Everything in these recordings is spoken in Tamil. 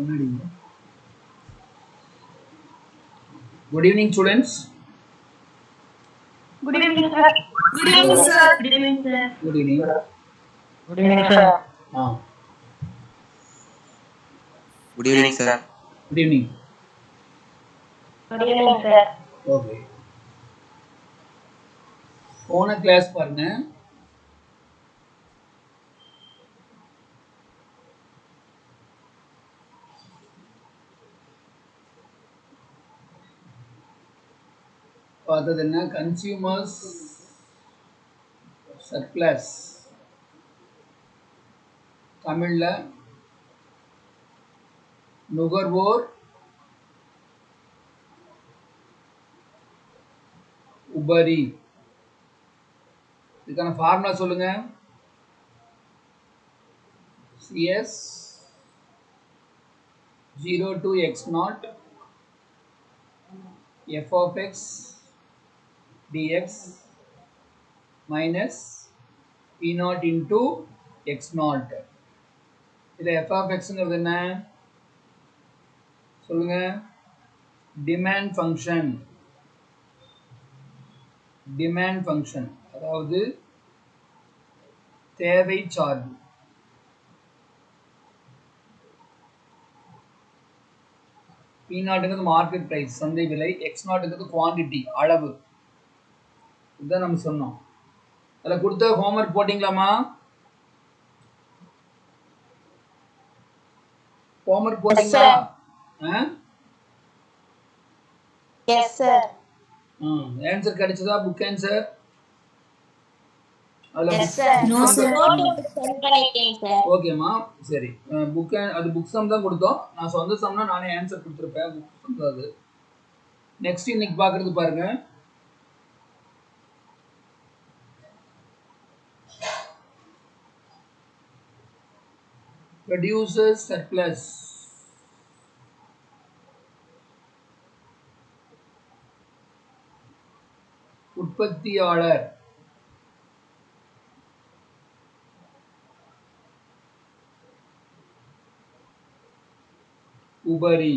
Good evening, students. Good evening, sir. Good evening, sir. Good evening, sir. Good evening. Good evening, sir. Good evening, sir. Good evening. Good evening, sir. Okay. போன கிளாஸ் பாருங்க. பார்த்தது என்ன? Consumers surplus. தமிழ்ல நுகர்வோர் உபரி. இதுக்கான ஃபார்முலா சொல்லுங்க. CS 0 to x naught f of x dx minus p naught into x naught. இதில் f of xங்கிறது என்ன சொல்லுங்க? Demand function. டிமாண்ட் ஃபங்க்ஷன் அதாவது தேவை சார்பு. P நாட்டுங்கிறது மார்க்கெட் பிரைஸ், சந்தை விலை. எக்ஸ் நாட்டுங்கிறது குவான்டிட்டி, அளவு. இதுதான் நம்ம சொன்னோம். அதில் கொடுத்த ஹோம்ஒர்க் போட்டிங்களாமா? ஹோம்ஒர்க் போட்டிங்களா? Yes sir. ஆன்சர் கிடைச்சதா? புக் ஆன்சர் ஓகேம்மா, சரி. புக் அது புக் சம் தான் கொடுத்தோம். நான் சொந்த சம்னா நானே ஆன்சர் கொடுத்துருப்பேன். புக் சம் தான் அது. நெக்ஸ்ட் இன்னைக்கு பார்க்கறது பாருங்க. Producers surplus. உற்பத்தியாளர் உபரி.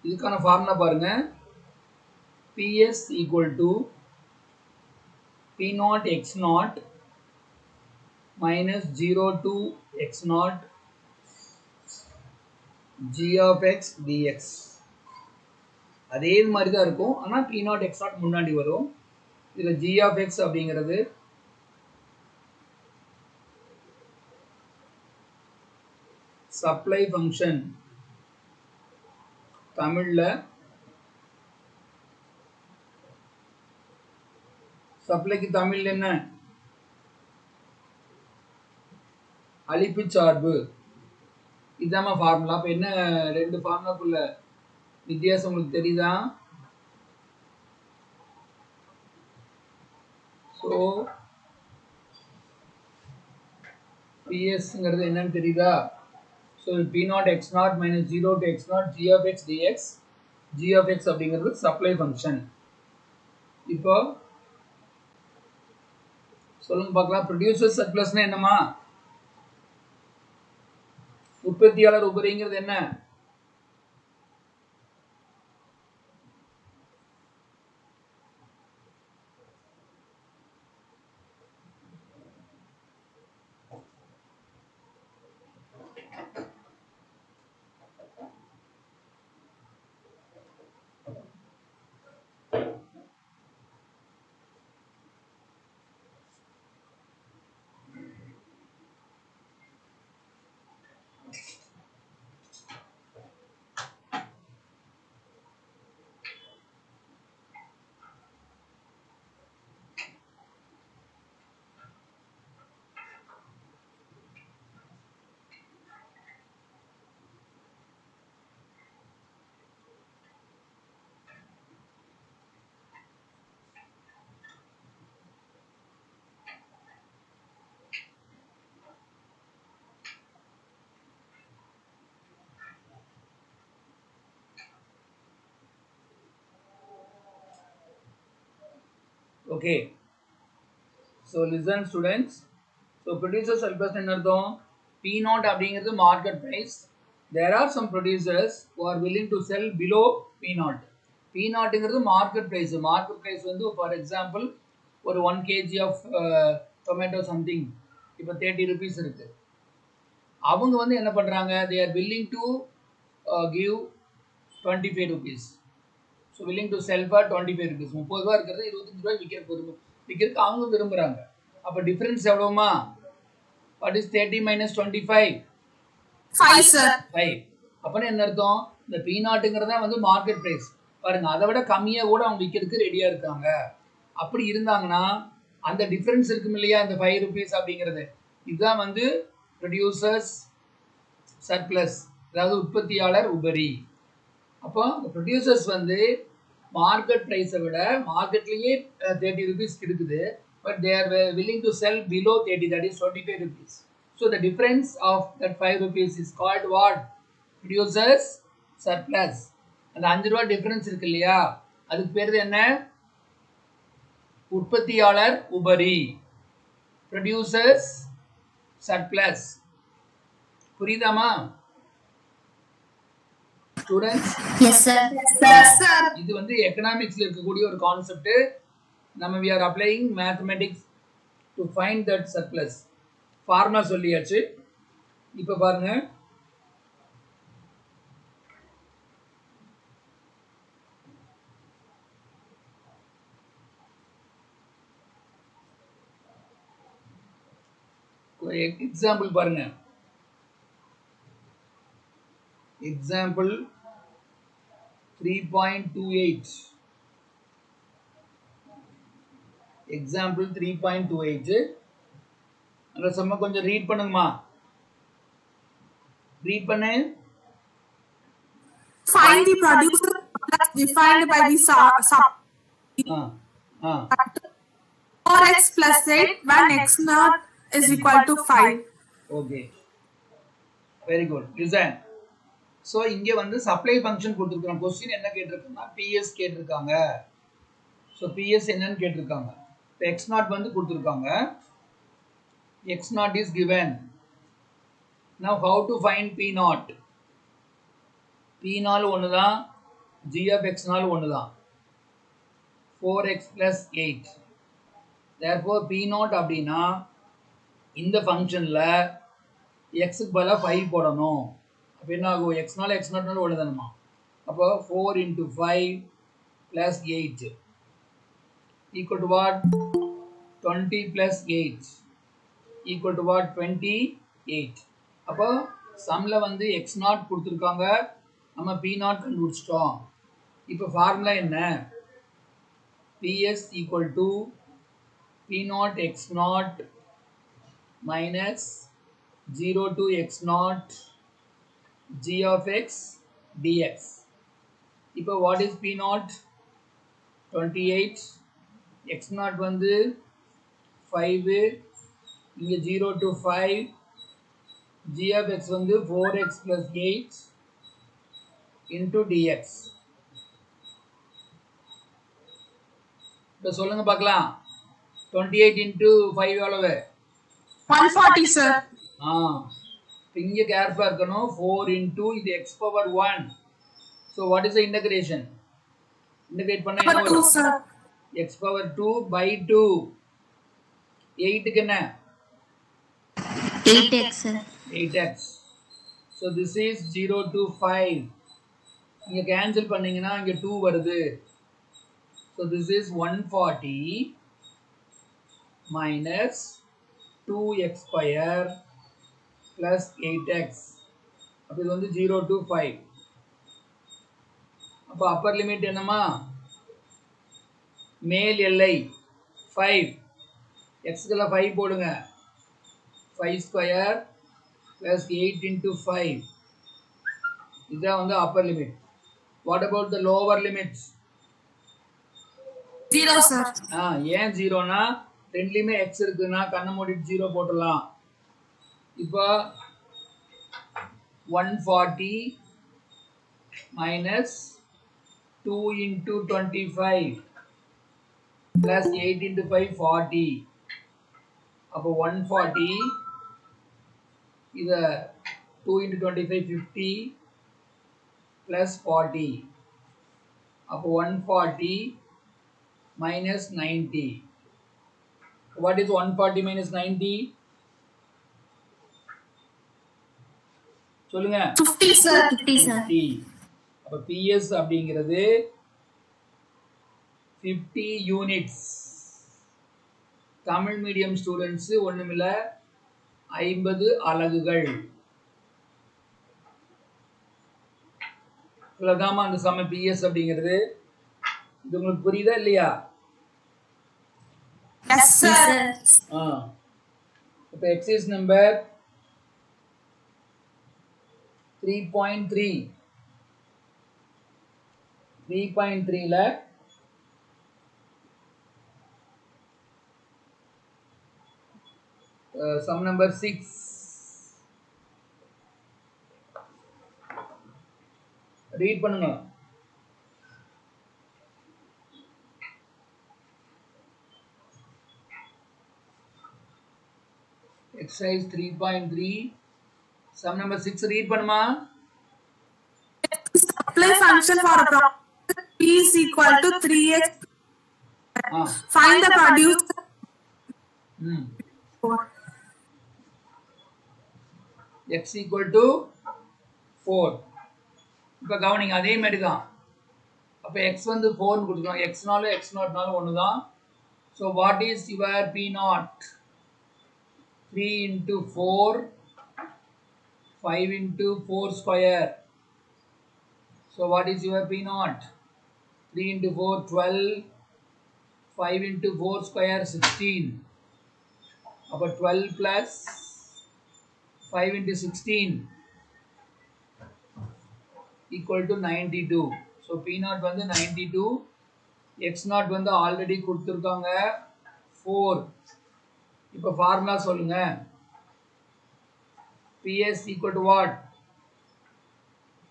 இதுக்கான ஃபார்முலா பாருங்க. PS equal to P naught x naught minus 0 to x naught g of x dx. அதே மாதிரி தான் இருக்கும். ஆனால் P naught x naught முன்னாடி வரும். இதில் g of x அப்படிங்கிறது சப்ளை ஃபங்க்ஷன். தமிழ்ல சப்ளைக்கு தமிழ்ல என்ன? அளிப்பு சார்பு. இதாம ஃபார்முலா. அப்ப என்ன ரெண்டு ஃபார்முலாக்குள்ள வித்தியாசம் உங்களுக்கு தெரியுதா? ஸோ பிஎஸ்ங்கிறது என்னன்னு தெரியுதா? So P naught X naught minus 0 to X naught G of X DX. G of X அப்படிங்கிறது சப்ளை ஃபங்க்ஷன். இப்போ சொல்லுங்க பார்க்கலாம். ப்ரொடியூசர் சர்ப்ளஸ்னா என்னமா? உற்பத்தியாளர் உபரிங்கிறது என்ன? Okay. So listen students. So producer surplus என்ன அர்த்தம்? P naught அப்படிங்கிறது market price. there are some producers who are willing to sell below P naught. P நாட்ங்கிறது மார்க்கெட் ப்ரைஸ். மார்க்கெட் ப்ரைஸ் வந்து ஃபார் எக்ஸாம்பிள் ஒரு 1 kg ஆஃப் டொமேட்டோ சம்திங் இப்போ 30 rupees இருக்கு. அவங்க வந்து என்ன பண்ணுறாங்க, they are willing to give 25 rupees. So willing to sell for 25 rupees. 30 ரூபா இருக்கிறது 25 ரூபாய் விற்கிறதுக்கு அவங்க விரும்புகிறாங்க. அப்போ டிஃப்ரென்ஸ் எவ்வளோமா? What is 30 minus 25? 5 சார். 5. அப்போனா என்ன அர்த்தம்? இந்த பி நாட்டுங்கிறதா வந்து மார்க்கெட் ப்ரைஸ். பாருங்க, அதை விட கம்மியாக கூட அவங்க விற்கிறதுக்கு ரெடியாக இருக்காங்க. அப்படி இருந்தாங்கன்னா அந்த டிஃப்ரென்ஸ் இருக்கும் இல்லையா, இந்த 5 rupees அப்படிங்கிறது, இதுதான் வந்து ப்ரொடியூசர்ஸ் சர்ப்ளஸ், அதாவது உற்பத்தியாளர் உபரி. அப்போ இந்த ப்ரொடியூசர்ஸ் வந்து மார்க்கெட் ப்ரைஸை விட மார்க்கெட்லேயே 30 rupees இருக்குது, but they are willing to sell below 30, that is 25 rupees. So the difference of that 5 rupees is called what? Producers surplus. அந்த 5 ரூபா டிஃபரன்ஸ் இருக்கு இல்லையா, அதுக்கு பேர் என்ன? உற்பத்தியாளர் உபரி, ப்ரொடியூசர்ஸ் சர்ப்ளஸ். புரியுதாமா students? Yes sir. Yes sir. இது வந்து எக்கனாமிக்ஸ்ல இருக்கக்கூடிய ஒரு கான்செப்ட். நம்ம we are applying mathematics to find that surplus. Formula சொல்லியாச்சு. இப்போ பாருங்க, எக்ஸாம்பிள் பாருங்க. எக்ஸாம்பிள் 3.28. எக்ஸாம்பிள் 3.28. அந்த சம்ம கொஞ்சம் ரீட் பண்ணுங்கம்மா. ரீட் பண்ணு. Find the producer defined by the sub 4x plus 8 when x naught is equal to 5. Okay, very good. Listen. So இங்கே வந்து சப்ளை ஃபங்க்ஷன் கொடுத்துருக்குறோம். கொஸ்டின் என்ன கேட்டிருக்காங்கன்னா பிஎஸ் கேட்டிருக்காங்க. ஸோ பிஎஸ் என்னன்னு கேட்டிருக்காங்க. இப்போ எக்ஸ் நாட் வந்து கொடுத்துருக்காங்க. X nought is given. Now how to find P nought? பினாலும் ஒன்று தான், ஜி ஆஃப் எக்ஸ்னாலும் ஒன்று தான். 4x + 8. தேர்ஃபோர் பி நாட் அப்படின்னா இந்த ஃபங்க்ஷனில் எக்ஸுக்கு பதிலாக 5 போடணும். அப்போ என்ன ஆகும்? எக்ஸ்னால எக்ஸ் நாட்னாலும் ஒன்று தானம்மா. அப்போ 4 × 5 + 8 equal to what? 20 + 8 equal to what? 28. அப்போ சம்மில் வந்து எக்ஸ் நாட் கொடுத்துருக்காங்க, நம்ம பி நாட் கண்டுபிடிச்சிட்டோம். இப்போ ஃபார்முலா என்ன? PS equal to P naught X naught minus 0 to x naught g of x dx. இப்போ what is p naught? 28. x naught வந்து 5, இங்கே 0 to 5, g of x வந்து 4x + 8 into dx. இப்போ சொல்லுங்க பார்க்கலாம். 28 into 5 எவ்வளவு? 140 sir. இங்கே கேர்ஃபுல்லாக இருக்கணும். 4 into இது x power 1. So what is the integration? Integrate பண்ண என்ன வரும்? 2 sir. x power 2 by 2. 8க்கு என்ன? 8x sir. 8x. So this is 0 to 5. இங்கே கேன்சல் பண்ணீங்கன்னா இங்கே 2 வருது. So this is 140 minus 2x square plus 8x. அப்போ இது வந்து 0 to 5. அப்போ அப்பர் லிமிட் என்னமா? மேல் எல்லை 5. எக்ஸ்க்குள்ள 5 போடுங்க. 5 square plus 8 into 5. இதுதான் வந்து upper limit. What about the lower limits? 0 sir. ஏன் ஜீரோனா ரெண்டுலையுமே எக்ஸ் இருக்குன்னா கண்ணை மூடிட்டு 0 போட்டுடலாம். இப்போ 140 minus 2 into 25 plus 8 into 5 40. அப்போ 140 இதை 2 into 25 50 plus 40. அப்போ 140 minus 90. What is 140 minus 90? சொல்லுங்க. 50 sir. 50 sir. 50. அப்போ PS அப்படிங்கிறது 50 units. தமிழ் மீடியம் ஸ்டூடெண்ட்ஸ் ஒண்ணுமில்ல 50 அலகுகள். இவ்வளவுதாமா அந்த சம PS அப்படிங்கிறது. இது உங்களுக்கு புரியுதா இல்லையா? Yes sir. இப்போ எக்ஸசைஸ் நம்பர் 3.3 3.3ல சம் நம்பர் 6 ரீட் பண்ணுங்க. exercise 3.3 sum number 6 read பண்ணுமா. Supply function for a product P is equal to 3x. Find the producer. x equal to 4. இப்போ கவனிங்க அதே மாதிரி தான். அப்போ x வந்து 4 னு கொடுத்துருக்கோம். x நாலும் x நாட்னாலும் ஒன்று தான். So what is your P not? 3 into 4 5 into 4 square. So what is your P naught? 3 into 4 12, 5 into 4 square 16. About 12 plus 5 into 16 equal to 92. So P naught வந்து 92. X naught வந்து already கொடுத்திருக்காங்க 4. இப்போ ஃபார்முலா சொல்லுங்க. PS equal to what?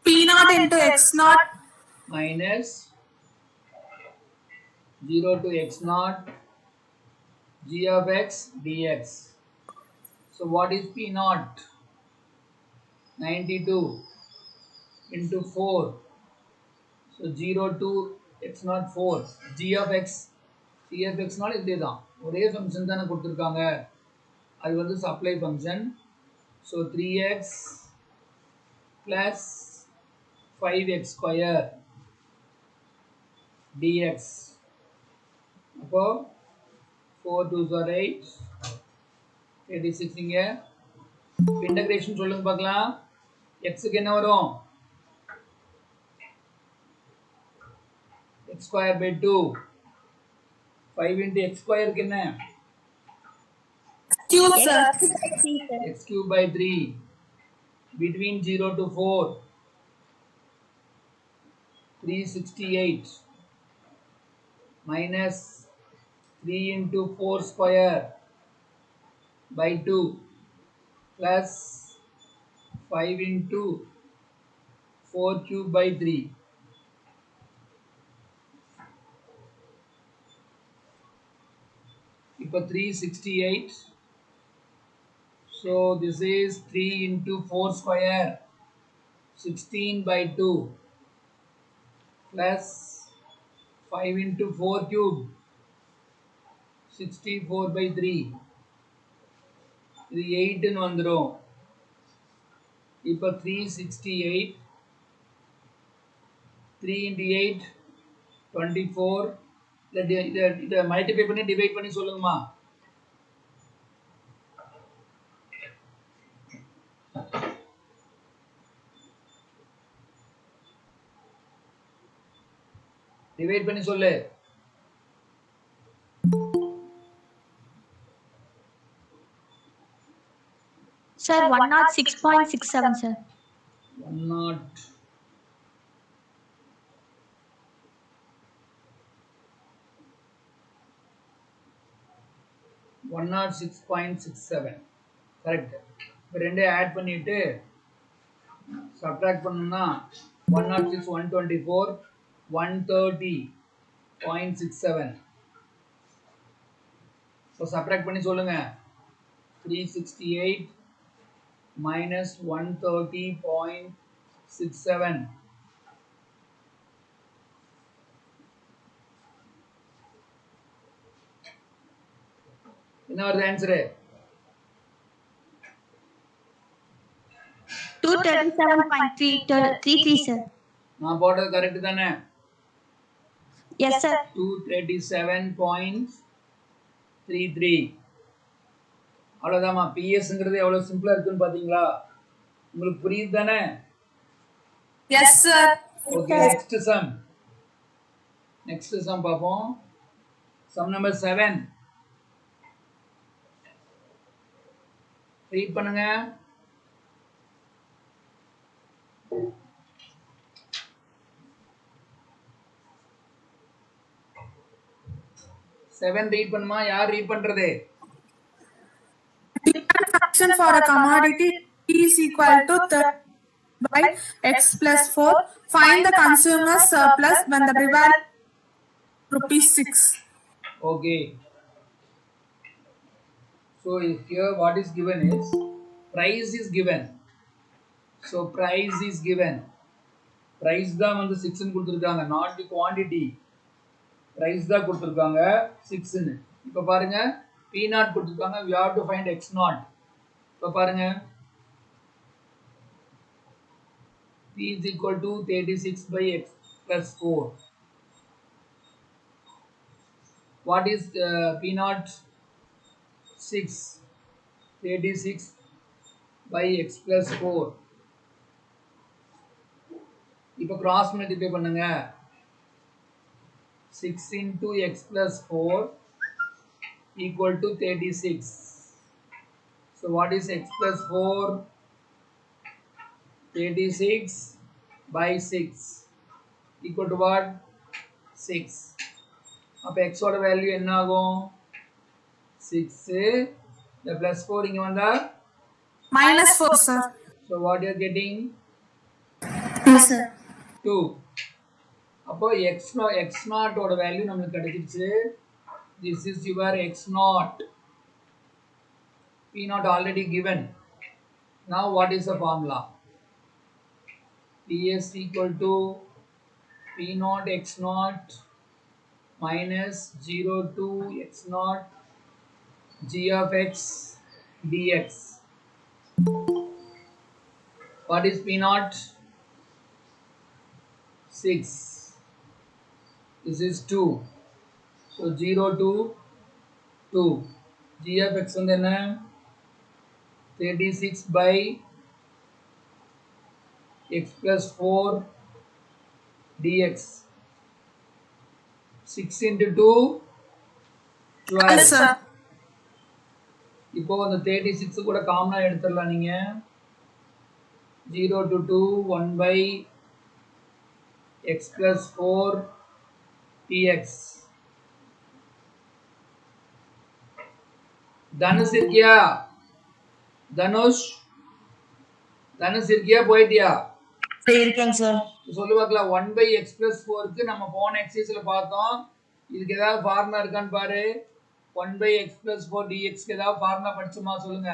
P naught into x naught minus 0 to x naught g of x dx. So what is P naught? 92 into 4. So 0 to x naught 4. G of x நால இதேதான் ஒரே ஃபங்க்ஷன் தானே கொடுத்துருக்காங்க. அது வந்து supply function. So 3x plus 5x square dx. அப்போ 4 2s are 8 86 இங்க இன்டகிரேஷன் சொல்லுங்க பார்க்கலாம். xக்கு என்ன வரும்? x square by 2. 5 into x square க்கு என்ன? cube sir. x cube by 3. Between 0 to 4 368 minus 3 into 4 square by 2 plus 5 into 4 cube by 3. இப்போ 368. So this is 3 into 4 square 16 by 2 plus 5 into 4 cube 64 by 3. இது 8 ன்னு வந்துரும். இப்போ 368 3 into 8 24. இதை மல்டிப்ளை பண்ணி டிவைட் பண்ணி சொல்லுங்கம்மா. டிவைட் பண்ணி சொல்லு. Sir, 106.67 sir. 106.67 கரெக்ட். இப்போ ரெண்டே ஆட் பண்ணிட்டு சப்ட்ராக்ட் பண்ணோம்னா 106 124 130.67. இப்போ சப்ட்ராக்ட் பண்ணி சொல்லுங்க. 368 minus 130.67. என்ன வருது ஆன்சரு? 237.33 sir. நான் போட்டது கரெக்ட் தானே? Yes sir. 237.33. அவ்வளோதாம்மா. பிஎஸ்ங்கிறது எவ்வளோ சிம்பிளாக இருக்குன்னு பார்த்தீங்களா? உங்களுக்கு புரியுது தானே? Yes sir. Okay, next sum பார்ப்போம். Sum number 7. ரீட் பண்ணுங்க. செவன் ரீட் பண்ணுமா? யார் ரீட் பண்றது? Function for a commodity P is equal to 30 by x plus 4. Find the consumer surplus when the prevalent rupees 6. Okay. So here what is given is price is given. So price is given. Price தான் வந்து 6 ன்னு கொடுத்திருக்காங்க, not the quantity. Price தான் கொடுத்திருக்காங்க 6 ன்னு. இப்போ பாருங்க P0 கொடுத்திருக்காங்க, we have to find X0. இப்போ பாருங்க P is equal to 36 by X plus 4. What is P0? 6. 36 by X plus 4. இப்போ cross multiply பண்ணுங்க. 6 into X plus 4 equal to 36. So what is X plus 4? 36 by 6 equal to what? 6. அப்ப X ஓட வேல்யூ என்ன ஆகும்? 6. The plus 4 இங்க வந்தா Minus 4 sir. So what you are getting? 2 sir. 2. அப்போ X0 ஓட வேல்யூ நமக்கு கிடைச்சிருச்சு. This is your X0. P0 already given. Now what is the formula? PS equal to P0 X0 minus 0 to X0 G of X dx. What is P0? 6. This is 2. So 0 to 2. G of X வந்து என்ன? 36 by X plus 4 dx. 6 into 2 12. Yes sir. இப்போ அந்த 36 கூட காமனா எடுத்துடலாம் நீங்க. 0 to 2 1 by X plus 4 dx. Dhanush இருக்கியா? தனுஷ் இருக்கியா? போயிட்டியா? இருக்கேங்க சார். சொல்லு பார்க்கலாம். 1 by X plus 4க்கு நம்ம போன எக்ஸசைஸ்ல பார்த்தோம். இதுக்கு ஏதாவது ஃபார்முலா இருக்கான்னு பாரு. 1 by X plus 4 dx க்கு ஏதாவது ஃபார்முலா படிச்சுமா சொல்லுங்க.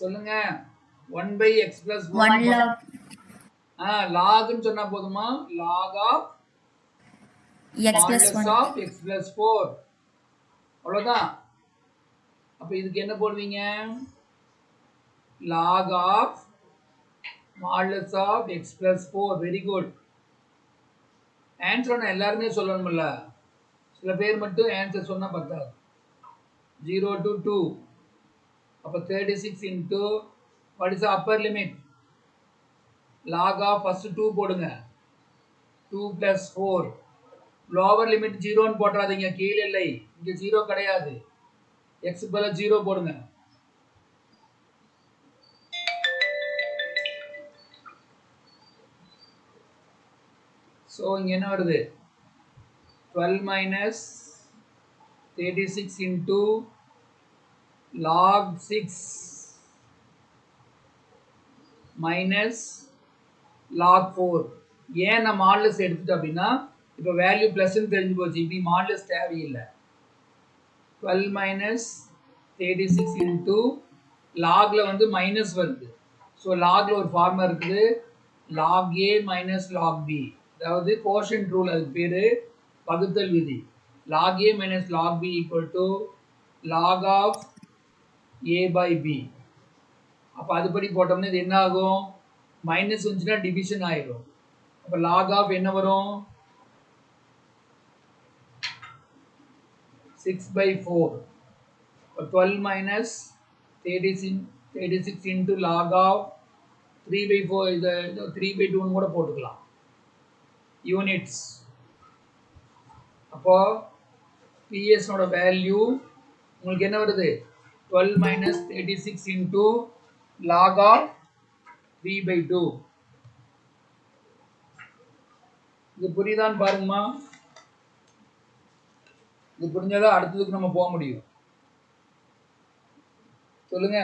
சொல்லுங்க. 1 by X plus 4 1 log. லாக்னு சொன்னா போதுமா? log of X plus 1. of X plus 4. அவ்வளவுதான். அப்ப இதுக்கு என்ன போடுவீங்க? log of modulus of X plus 4. Very good. Answer எல்லாருமே சொல்லணும்ல. சில பேர் மட்டும் ஆன்சர் சொன்னா பத்தாது. 0 to 2. அப்ப 36 into what is the upper limit? log of first 2 போடுங்க. 2 plus 4. lower limit 0 ன்னு போட்றாதீங்க, கீழ இல்லை. இங்க 0 கிடையாது. x பதிலா 0 போடுங்க. சோ இங்க என்ன வருது? 12 minus 36 into log 6 minus log 4. ஏன் நான் மாடுலஸ் எடுத்துட்டேன் அப்படின்னா இப்போ வேல்யூ பிளஸ்ன்னு தெரிஞ்சு போச்சு. இப்படி மாடுலஸ் தேவையில்லை. 12 மைனஸ் 36 இன்ட்டு லாக்ல வந்து மைனஸ் வருது. ஸோ லாக்ல ஒரு ஃபார்மா இருக்குது, log A minus log B, அதாவது கோஷன்ட் ரூல், அதுக்கு பேர் வகுத்தல் விதி. Log A minus log B equal to log of A by B. அப்போ அதுபடி போட்டோம்னா இது என்ன ஆகும், மைனஸ் வந்துச்சுன்னா டிவிஷன் ஆயிடும். அப்போ லாக் ஆஃப் என்ன வரும், 6/4. 12 minus 36 into log of 3/4, இது 3/2 கூட போட்டுக்கலாம் யூனிட்ஸ். அப்போ PS ஓட வேல்யூ உங்களுக்கு என்ன வருது, 12 minus 36 into log of 3/2. இது புரியுதான்னு பாருங்கம்மா. இது புரிஞ்சாதான் அடுத்ததுக்கு நம்ம போக முடியும். சொல்லுங்க.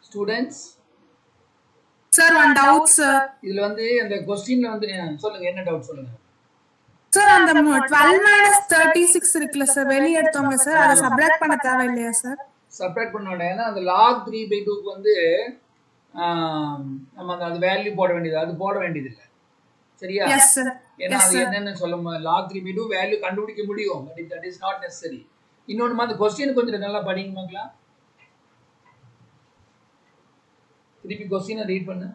Students, Sir, one doubt, sir. இதுல வந்து அந்த क्वेश्चनல வந்து சொல்லுங்க, என்ன டவுட் சொல்லுங்க. Sir, அந்த 12 minus 36 இருக்குல்ல சார், வெளிய எடுத்தோம்ல சார், அதை சப்ட்ராக்ட் பண்ண தேவையில்லையா சார்? சப்ட்ராக்ட் பண்ண வேண்டாம். ஏன்னா அந்த log 3/2க்கு வந்து நம்ம அந்த வேல்யூ போட வேண்டியது, அது போட வேண்டியது இல்லை. சரியா? Yes sir. ஏன்னா அது என்னன்னு சொல்ல log 3/2 வேல்யூ கண்டுபிடிக்க முடியும், but that is not necessary. இன்னொன்னு அந்த क्वेश्चन கொஞ்சம் நல்லா படிங்க பார்க்கலாம். திருப்பி क्वेश्चन ரீட் பண்ணு.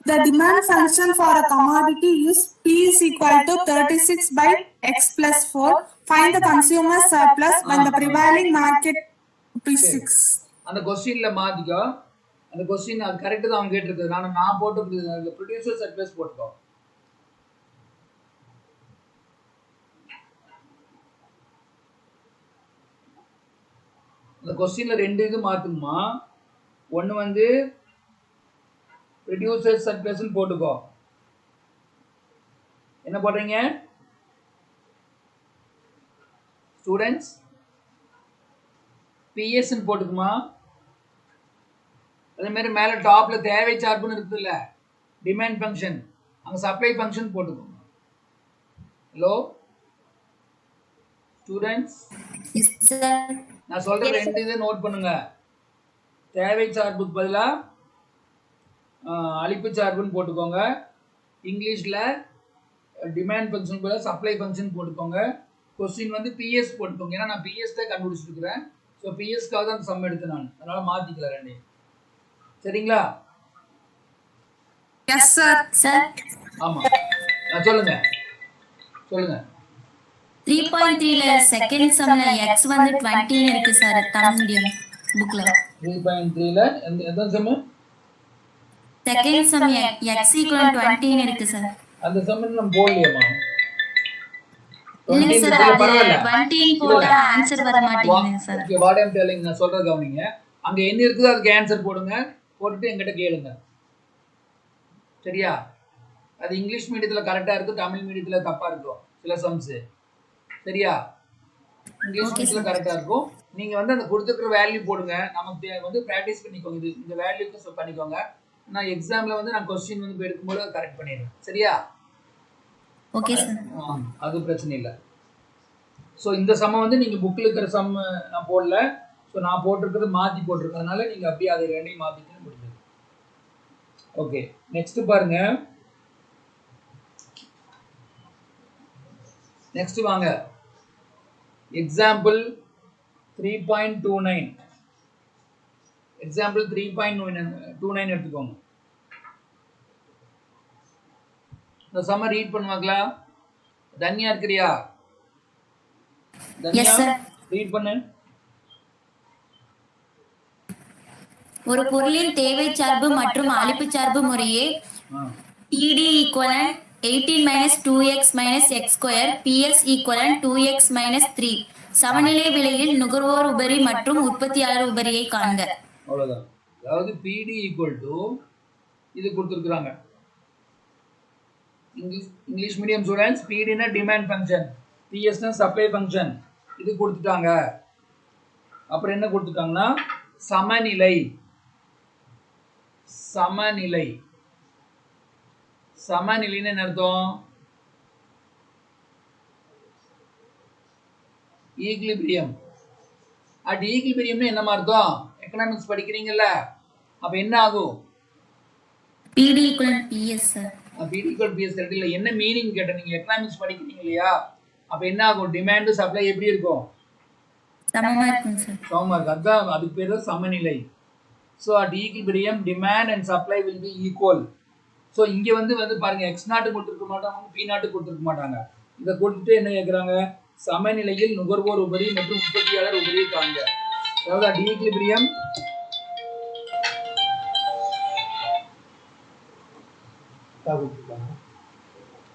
The demand function for a commodity is P is equal to 36 by x plus 4. Find the consumer surplus when the prevailing market rupees 6. அந்த क्वेश्चनல மாத்திக்கோ. அந்த क्वेश्चन அது கரெக்ட் தான் அவங்க கேட்டிருக்கு. நான் போட்டுறது அந்த ப்ரொடியூசர் சர்ப்ளஸ் போட்டுக்கோ. அந்த क्वेश्चनல ரெண்டு இது மாத்துமா. ஒன்னு வந்து ப்ரொடியூசர் சர்ப்ளஸ் போட்டுக்கோ. என்ன போடுறீங்க ஸ்டூடெண்ட்ஸ்? PS ன்னு போட்டுக்குமா. அதே மாதிரி மேல டாப்ல தேவை சார்புன்னு இருக்குல்ல, டிமாண்ட் ஃபங்க்ஷன், அங்க சப்ளை ஃபங்க்ஷன் போட்டுக்கோங்க. Hello students, Yes, sir. நான் சொல்ற ரெண்டு இதை நோட் பண்ணுங்க. தேவை சார்புக்கு பதிலா அளிப்பு சார்புன்னு போட்டுக்கோங்க. இங்கிலீஷ்ல டிமாண்ட் ஃபங்க்ஷன் பதிலா சப்ளை ஃபங்க்ஷன் போட்டுக்கோங்க. கொஸ்டின் வந்து PS போட்டுக்கோங்க. ஏன்னா நான் PS தான் கண்டுபிடிச்சிருக்கிறேன். ஸோ PSக்காக தான் சம் எடுத்து நான், அதனால மாத்திக்கலாம் ரெண்டு. சரிங்களா? Yes sir. Sir, ஆமா, சொல்லுங்க சொல்லுங்க. 3.3ல செகண்ட் சம்ல x வந்து 20 ன்னு இருக்கு சார், தமிழ் மீடியம் புக்ல. 3.3ல எந்த சம்? செகண்ட் சம் x = 20 ன்னு இருக்கு சார். அந்த சம் நம்ம போடலையேமா. இல்ல சார், அது 20 போட ஆன்சர் வர மாட்டேங்குது sir. Okay, what I am telling, நான் சொல்றது கவனிங்க. அங்க என்ன இருக்குதோ அதுக்கு ஆன்சர் போடுங்க, போட்டுட்டு என்கிட்ட கேளுங்க. சரியா? அது இங்கிலீஷ் மீடியத்துல கரெக்டா இருக்கு, தமிழ் மீடியத்துல தப்பா இருக்கும் சில சம்ஸ். சரியா? இங்கிலீஷ் மீடியத்துல கரெக்டா இருக்கும். நீங்க வந்து அந்த கொடுத்துக்கிற வேல்யூ போடுங்க. நமக்கு வந்து பிராக்டிஸ் பண்ணிக்கோங்க, இது இந்த வேல்யூக்கு பண்ணிக்கோங்க. நான் எக்ஸாம்ல வந்து நான் क्वेश्चन வந்து எடுக்கும்போது கரெக்ட் பண்ணிடுறேன். சரியா? Okay sir. அது பிரச்சனை இல்லை. ஸோ இந்த சம்ம வந்து நீங்க புக்ல இருக்கிற சம் நான் போடல. ஸோ நான் போட்டிருக்கிறது மாத்தி போட்டிருக்கேன், அதனால நீங்க அப்படியே அதை ரெண்டையும் மாத்திட்டு முடிஞ்சது. ஓகே, நெக்ஸ்ட் பாருங்க. நெக்ஸ்ட் வாங்க, எக்ஸாம்பிள் 3.29. எக்ஸாம்பிள் 3.29 எடுத்துக்கோங்க. இந்த சம்ம ரீட் பண்ணுவாங்களா? தன்யா இருக்கிறியா? Yes sir. ரீட் பண்ணு. ஒரு பொருளின் தேவை சார்பு மற்றும் அளிப்பு சார்பு முறையே PD = 18 - 2x - x², PS = 2x - 3. சமநிலை விலையில் நுகர்வோர் உபரி மற்றும் உற்பத்தியாளர் உபரியை காண்க. அவ்வளவுதான். அதாவது PD ஈக்குவல் டு இது கொடுத்துருக்குறாங்க. இங்கிலீஷ் மீடியம் ஸ்டூடெண்ட்ஸ், PDனா டிமாண்ட் ஃபங்க்ஷன், PSனா சப்ளை ஃபங்க்ஷன். இது கொடுத்துட்டாங்க. அப்புறம் என்ன கொடுத்துட்டாங்கன்னா சமநிலை. சமநிலை சமநிலைன்னு என்ன அர்த்தம்? ஈக்லிபிரியம். அட் ஈக்லிபிரியம்னு என்னமா அர்த்தம்? எக்கனாமிக்ஸ் படிக்கிறீங்கல்ல, அப்ப என்ன ஆகும்? PD equal PS sir. PD equal PS correct இல்ல. என்ன மீனிங் கேட்ட? நீங்க எக்கனாமிக்ஸ் படிக்கிறீங்க இல்லையா? அப்ப என்ன ஆகும்? டிமாண்ட் சப்ளை எப்படி இருக்கும்? சமமா இருக்கும் சார். சமமா இருக்கும். அதான் அதுக்கு பேர் தான் சமநிலை. So at equilibrium demand and supply will be equal. So இங்கே வந்து பாருங்க, எக்ஸ் நாட்டு கொடுத்துருக்க மாட்டாங்க, பி நாட்டு கொடுத்துருக்க மாட்டாங்க. இதை கொடுத்துட்டு என்ன கேட்குறாங்க? சமநிலையில் நுகர்வோர் உபரி மற்றும் உற்பத்தியாளர் உபரியை காண்க. அதாவது அட் ஈக்லிபிரியம்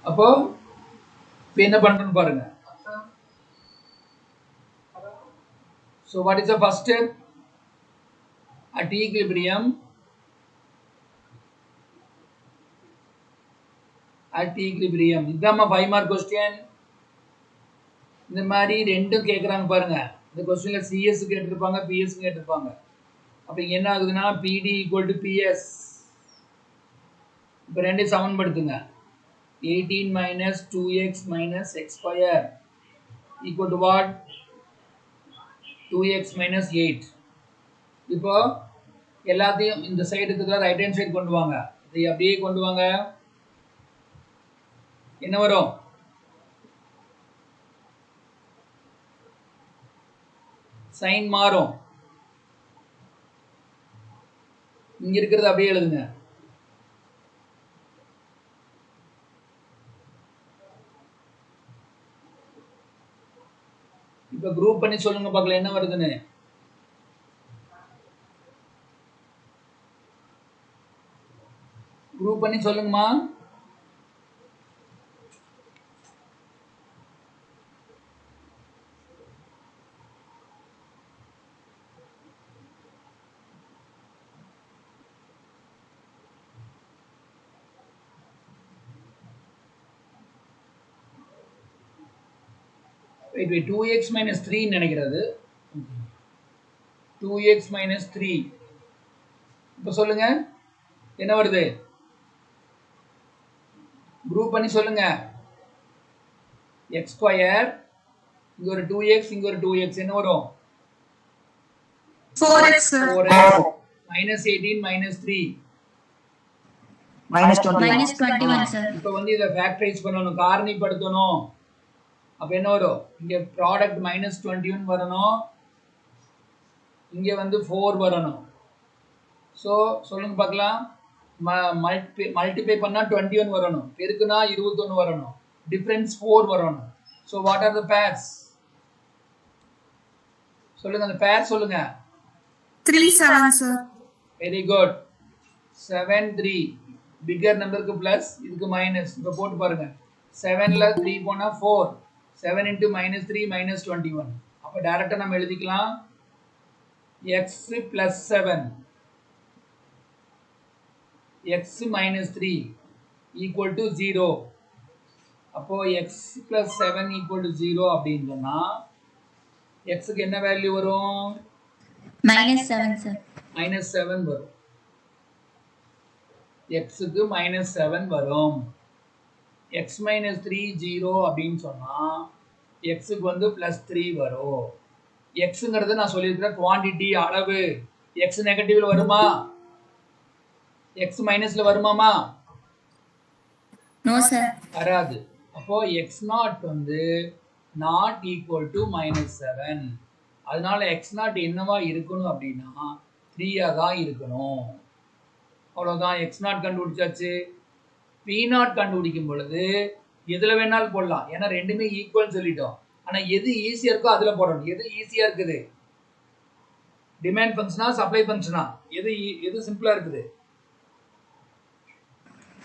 அப்போ இப்போ என்ன பண்றோம்னு பாருங்க. So what is the first step? At equilibrium, இதுதான் 5 மார்க் கொஸ்டின். இந்த மாதிரி ரெண்டும் கேட்குறாங்க பாருங்க. இந்த கொஸ்டின்ல CS கேட்டிருப்பாங்க, PS கேட்டிருப்பாங்க. அப்போ என்ன ஆகுதுன்னா PD ஈக்குவல் டு PS. இப்போ ரெண்டையும் சமன்படுத்துங்க. 18 minus 2x minus x square equal to what? 2x minus 8. இப்போ எல்லாத்தையும் இந்த சைடுக்கு ரைட் ஹேண்ட் சைடு கொண்டு வாங்க. இதை அப்படியே கொண்டு வாங்க. என்ன வரும்? சைன் மாறும். இங்க இருக்கிறது அப்படியே எழுதுங்க. இப்ப குரூப் பண்ணி சொல்லுங்க பார்க்கலாம் என்ன வருதுன்னு. குரூப் பண்ணி சொல்லுங்கம்மா. wait 2x minus 3 நினைக்கிறது. 2x minus 3 இப்போ சொல்லுங்க என்ன வருது? குரூப் பண்ணி சொல்லுங்க. x ஸ்கொயர், இங்க ஒரு 2x, இங்க ஒரு 2x, என்ன வரும்? 4x sir. 4x minus 18 minus 3 minus 20. Minus 21 sir. இப்போ இதை ஃபேக்டரைஸ் பண்ணணும், காரணிப்படுத்தணும். அப்ப என்ன வரும்? இங்க ப்ராடக்ட் -21 வரணும், இங்க 4 வரணும். ஸோ சொல்லுங்க பார்க்கலாம். மல்டிப்ளை பண்ணா 21 வரணும், பெருக்குனா 21 வரணும், டிஃபரன்ஸ் 4 வரணும். So what are the purse? சொல்லுங்க, அந்த பேர் சொல்லுங்க. 3 7 sir. Very good. 7 3 பிகர் நம்பருக்கு பிளஸ், இதுக்கு மைனஸ். இப்போ போட்டு பாருங்க. 7ல 3 போனா 4, 7 into -3 minus 21. அப்போ டைரக்டா நம்ம எழுதிக்கலாம் x plus 7 x minus 3 equal to 0. அப்போ x plus 7 equal to 0 அப்படின்னு சொன்னா x க்கு என்ன வேல்யூ வரும்? -7 sir. -7 வரும். x க்கு -7 வரும். x minus 3 0 அப்படின்னு சொன்னா x க்கு +3 வரும். xங்கிறது நான் சொல்லியிருக்கிற குவாண்டிட்டி, அளவு. x நெகட்டிவ்ல வருமா? x மைனஸ்ல வருமாமா? No sir. வராது. அப்போ x not not equal to -7. அதனால x நாட் என்னவா இருக்கணும் அப்படின்னா 3 தான் இருக்கணும். அவ்வளவுதான். x நாட் கண்டுபிடிச்சாச்சு. P நாட் கண்டுபிடிக்கும் பொழுது எதுல வேணாலும் போடலாம், ஏன்னா ரெண்டுமே ஈக்குவல் சொல்லிட்டோம். ஆனா எது ஈஸியா இருக்கோ அதுல போடணும். எது ஈஸியா இருக்குது? டிமாண்ட் ஃபங்க்ஷனா சப்ளை ஃபங்க்ஷனா? எது சிம்பிளா இருக்குது?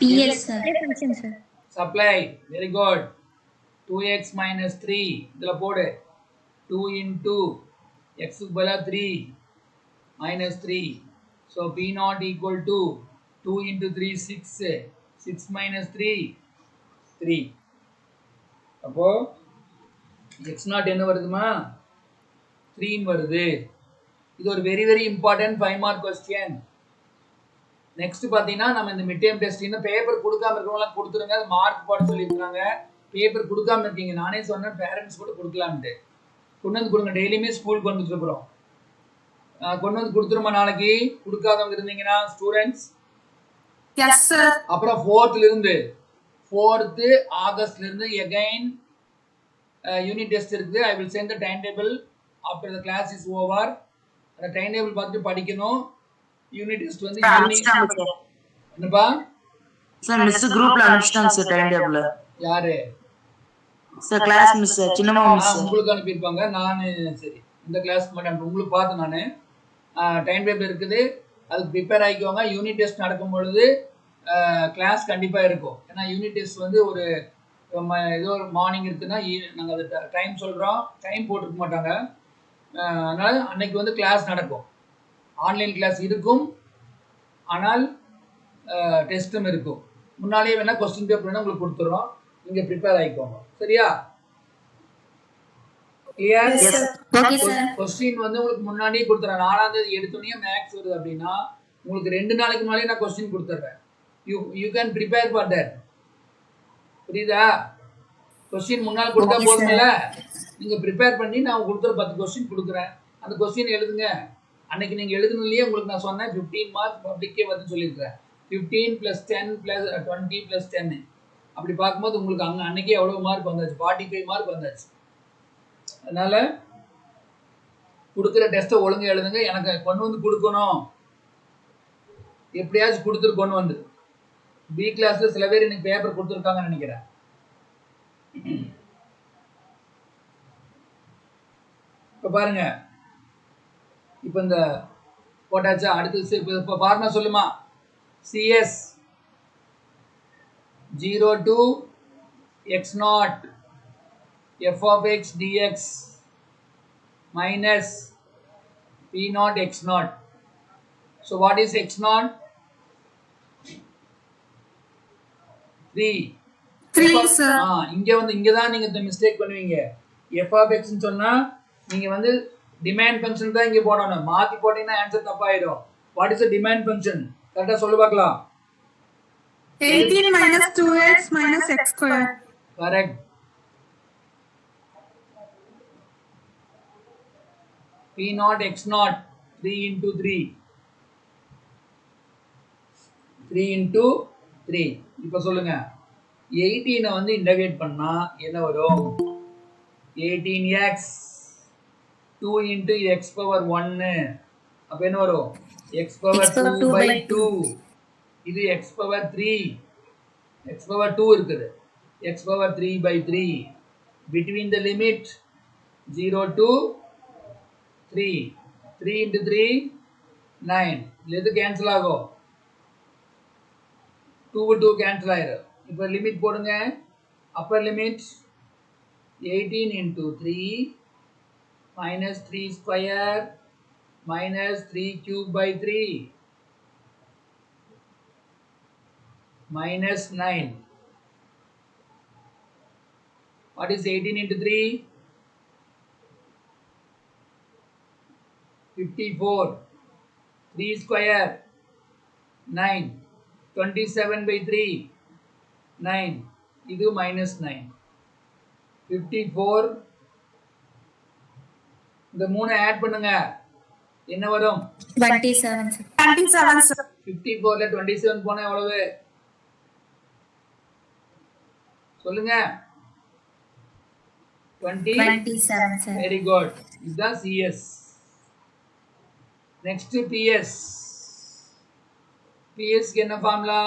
PS sir. Supply. Very good. 2x minus 3 இதுல போடு. 2 into x க்கு பதிலா 3 minus 3. So P naught equal to 2 into 3 6. 6 minus 3 3. அப்போ x naught என்ன வருதுமா 3 வருது. இது ஒரு very very important 5 mark question. Next பாத்தீங்கன்னா நம்ம இந்த மிட் டேர்ம் டெஸ்ட் இன்னும் பேப்பர் கொடுக்காம இருக்கவங்களாம் கொடுத்துருங்க. அது மார்க் போட சொல்லியிருக்காங்க. பேப்பர் கொடுக்காம இருக்கீங்க, நானே சொன்னேன் பேரண்ட்ஸ் கூட கொடுக்கலான்ட்டு. கொண்டு வந்து கொடுங்க, டெய்லியுமே ஸ்கூலுக்கு வந்துட்டு இருக்கிறோம். கொண்டு வந்து கொடுத்துருமா நாளைக்கு கொடுக்காதவங்க இருந்தீங்கன்னா ஸ்டூடெண்ட்ஸ். Yes sir. அப்புறம் 4th ஆகஸ்ட்ல இருந்து எகைன் யூனிட் டெஸ்ட் இருக்குது. I will send the time table after the class is over. அந்த டைம் டேபிள் பார்த்து படிக்கணும். யூனிட் டெஸ்ட் வந்து ஈவினிங். என்னப்பா சார் மிஸ் குரூப்ல அனுப்பிட்டாங்க சார் டைம் டேபிள். யாரு sir class miss Chinnamma miss உங்களுக்கு அனுப்பியிருப்பாங்க. நான் சரி இந்த கிளாஸ்க்கு மட்டும் உங்களுக்கு பார்த்து நான் டைம் டேபிள் இருக்குது, அதுக்கு ப்ரிப்பேர் ஆகிக்கோங்க. யூனிட் டெஸ்ட் நடக்கும் பொழுது கிளாஸ் கண்டிப்பாக இருக்கும். ஏன்னா யூனிட் டெஸ்ட் வந்து ஒரு ஏதோ ஒரு மார்னிங் இருக்குன்னா நாங்கள் அது டைம் சொல்கிறோம், டைம் போட்டிருக்க மாட்டாங்க. அதனால் அன்னைக்கு வந்து கிளாஸ் நடக்கும். ஆன்லைன் கிளாஸ் இருக்கும், ஆனால் டெஸ்ட்டும் இருக்கும். முன்னாலே வேணால் கொஸ்டின் பேப்பர் வேணால் உங்களுக்கு கொடுத்துட்றோம், நீங்கள் ப்ரிப்பேர் ஆகிக்கோங்க. சரியா? கிளியர்? கொஸ்டின் வந்து உங்களுக்கு முன்னாடியே கொடுத்துறேன். 4ஆம் தேதி எடுத்தோடனே மேக்ஸ் வருது அப்படின்னா உங்களுக்கு 2 நாளைக்கு முன்னாடியே நான் கொஸ்டின் கொடுத்துட்றேன். You can prepare for that. புரியுதா? கொஸ்டின் முன்னால் கொடுத்தா போதுமில்ல, நீங்கள் ப்ரிப்பேர் பண்ணி நான் கொடுத்துற 10 கொஸ்டின் கொடுக்குறேன். அந்த கொஸ்டின் எழுதுங்க. அன்னைக்கு நீங்கள் எழுதுனதுலேயே உங்களுக்கு நான் சொன்னேன் 15 மார்க் பப்ளிக்கே வந்து சொல்லியிருக்கிறேன். 15 + 10 + 20 + 10. அப்படி பார்க்கும்போது உங்களுக்கு அன்னைக்கே எவ்வளோ மார்க் வந்தாச்சு? 45 மார்க் வந்தாச்சு. அதனால கொடுக்குற டெஸ்ட்டை ஒழுங்கு எழுதுங்க. எனக்கு கொண்டு வந்து கொடுக்கணும், எப்படியாச்சும் கொடுத்துட்டு கொண்டு வந்து. பி கிளாஸ்ல சில பேர் இன்னைக்கு பேப்பர் கொடுத்துருக்காங்கன்னு நினைக்கிறேன். இப்ப பாருங்க, இப்ப இந்த போட்டாச்சா? அடுத்து இப்ப பாருங்க, சொல்லுமா CS 0 to x0 f of x dx minus p0 x0. So what is x0? 3. sir. இங்க தான் நீங்க இந்த மிஸ்டேக் பண்ணுவீங்க. f of x ன்னு சொன்னா நீங்க வந்து டிமாண்ட் ஃபங்க்ஷன் தான் இங்க போடணும். மாத்தி போட்டீங்கன்னா ஆன்சர் தப்பாயிடும். What is the demand function? கரெக்ட்டா சொல்லு பார்க்கலாம். 18 minus 2x minus x square. Correct. P0 x0 3 into 3. 3 into 3. இப்போ சொல்லுங்க, 18 வந்து இன்டகிரேட் பண்ணா என்ன வரும்? 18x 2 into x power 1. அப்ப என்ன வரும்? x power 2/2. இது x power 3. x power 2 இருக்குது. x power 3/3. Between the limit 0 to 3. 3 into 3 9. இது கேன்சல் ஆகும். 2 கேன்சல் ஆயிரும். இப்போ லிமிட் போடுங்க. Upper limit 18 into 3 minus 3 square minus 3 cube by 3 minus 9. What is 18 into 3? 54. 3 square 9. 27/3 9. இது minus 9. 54. இந்த 3 ஆட் பண்ணுங்க, என்ன வரும்? 27 sir. 27 sir. 54ல 27 போனா எவ்வளவு சொல்லுங்க? 27 sir. Very good. இதுதான் CS. Next PS. PS க்கு என்ன formula?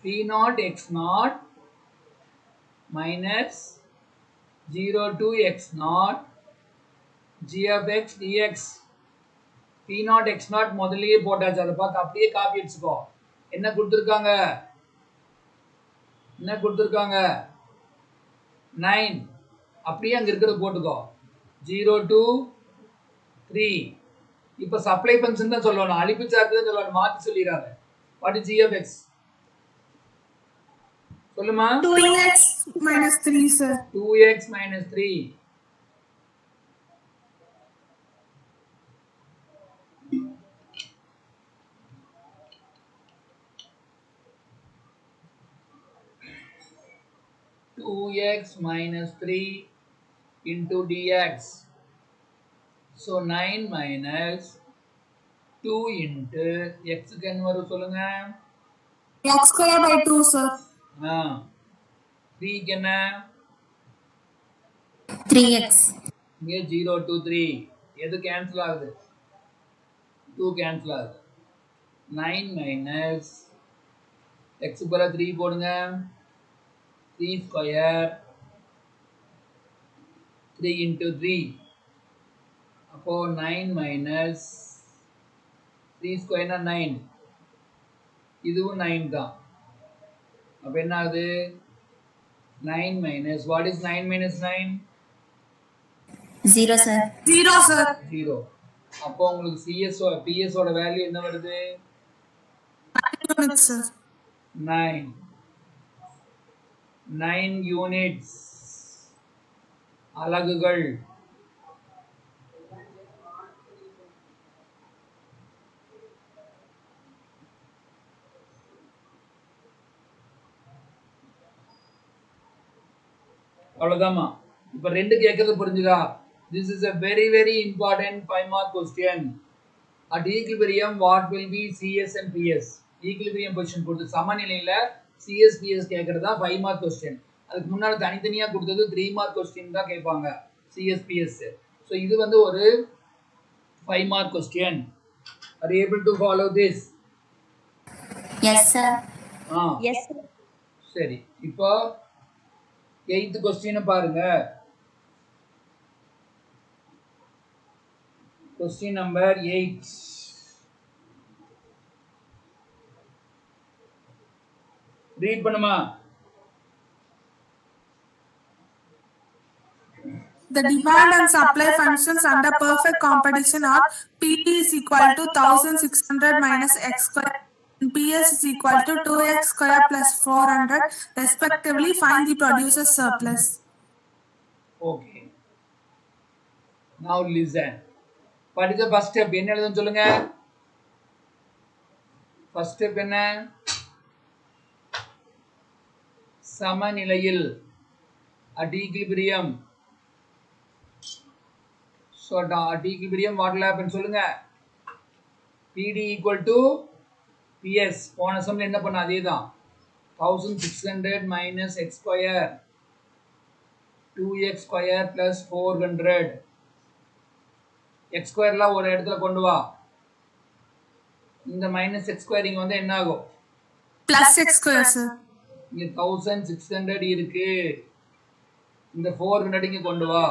P0 x0 minus 0 to x0 g of x dx. P0 x0 முதல்லயே போட்டாச்சு, அதை பார்த்து அப்படியே காப்பி அடிச்சுக்கோ. என்ன கொடுத்துருக்காங்க? 9. அப்படியே அங்கே இருக்கிறது போட்டுக்கோ 0 to 3. இப்போ சப்ளை ஃபங்க்ஷன் தான் சொல்லணும், அழிப்பு சார்ஜ் தான் சொல்லணும், மாற்றி சொல்லிடுறாங்க. What is g of x? சொல்லுமா. 2x minus 3 sir. 2x minus 3. x minus 3 into dx. So 9 minus 2 into x க்கு என்ன வரும் சொல்லுங்க. X square by 2 sir. 3 க்கு என்ன 3x. இங்கே 0 to 3 எது கேன்சல் ஆகுது, 2 கேன்சல் ஆகுது. 9 minus x பதிலா 3 போடுங்க, 3 square 3 into 3. அப்போ 9 minus 3 square 9. இதுவும் 9 தான். அப்போ என்ன ஆகுது 9 minus, what is 9 minus 9? 0 sir. 0 sir. 0. அப்போ உங்களுக்கு PS ஓட வேல்யூ என்ன வருது 9 units sir. 9 யூனிட்ஸ் அலகுகள். அவ்வளவுதாம்மா. இப்ப ரெண்டு கேட்கறது புரிஞ்சுதா? This is a very important 5 mark question. At equilibrium what will be CS and PS? Equilibrium position கொடுத்து சமநிலையில CS PS கேட்கறதா 5 mark question. அதுக்கு முன்னாடி தனித்தனியா கொடுத்தது 3 mark question தான் கேட்பாங்க CS PS. So இது வந்து ஒரு 5 mark question. Are you able to follow this? Yes sir. Yes sir. சரி, இப்போ 8th question பாருங்க. Question number 8. Read பண்ணுமா. The demand and supply functions under perfect competition are P is equal to 1600 minus x square and PS is equal to 2x square plus 400 respectively. Find the producer's surplus. Okay. Now listen. What is the first step? என்ன எழுதுன்னு சொல்லுங்க. First step என்ன? சமநிலையில் at equilibrium. So at equilibrium what will happen சொல்லுங்க. PD equal to PS. போன சம்ல என்ன பண்ண அதேதான். 1600 minus x square 2x square plus 400. x squareலாம் ஒரு இடத்துல கொண்டு வா. இந்த minus x square இங்க வந்து என்ன ஆகும்? Plus x square sir. இங்க 1600 இருக்கு. இந்த 400 இங்க கொண்டு வா.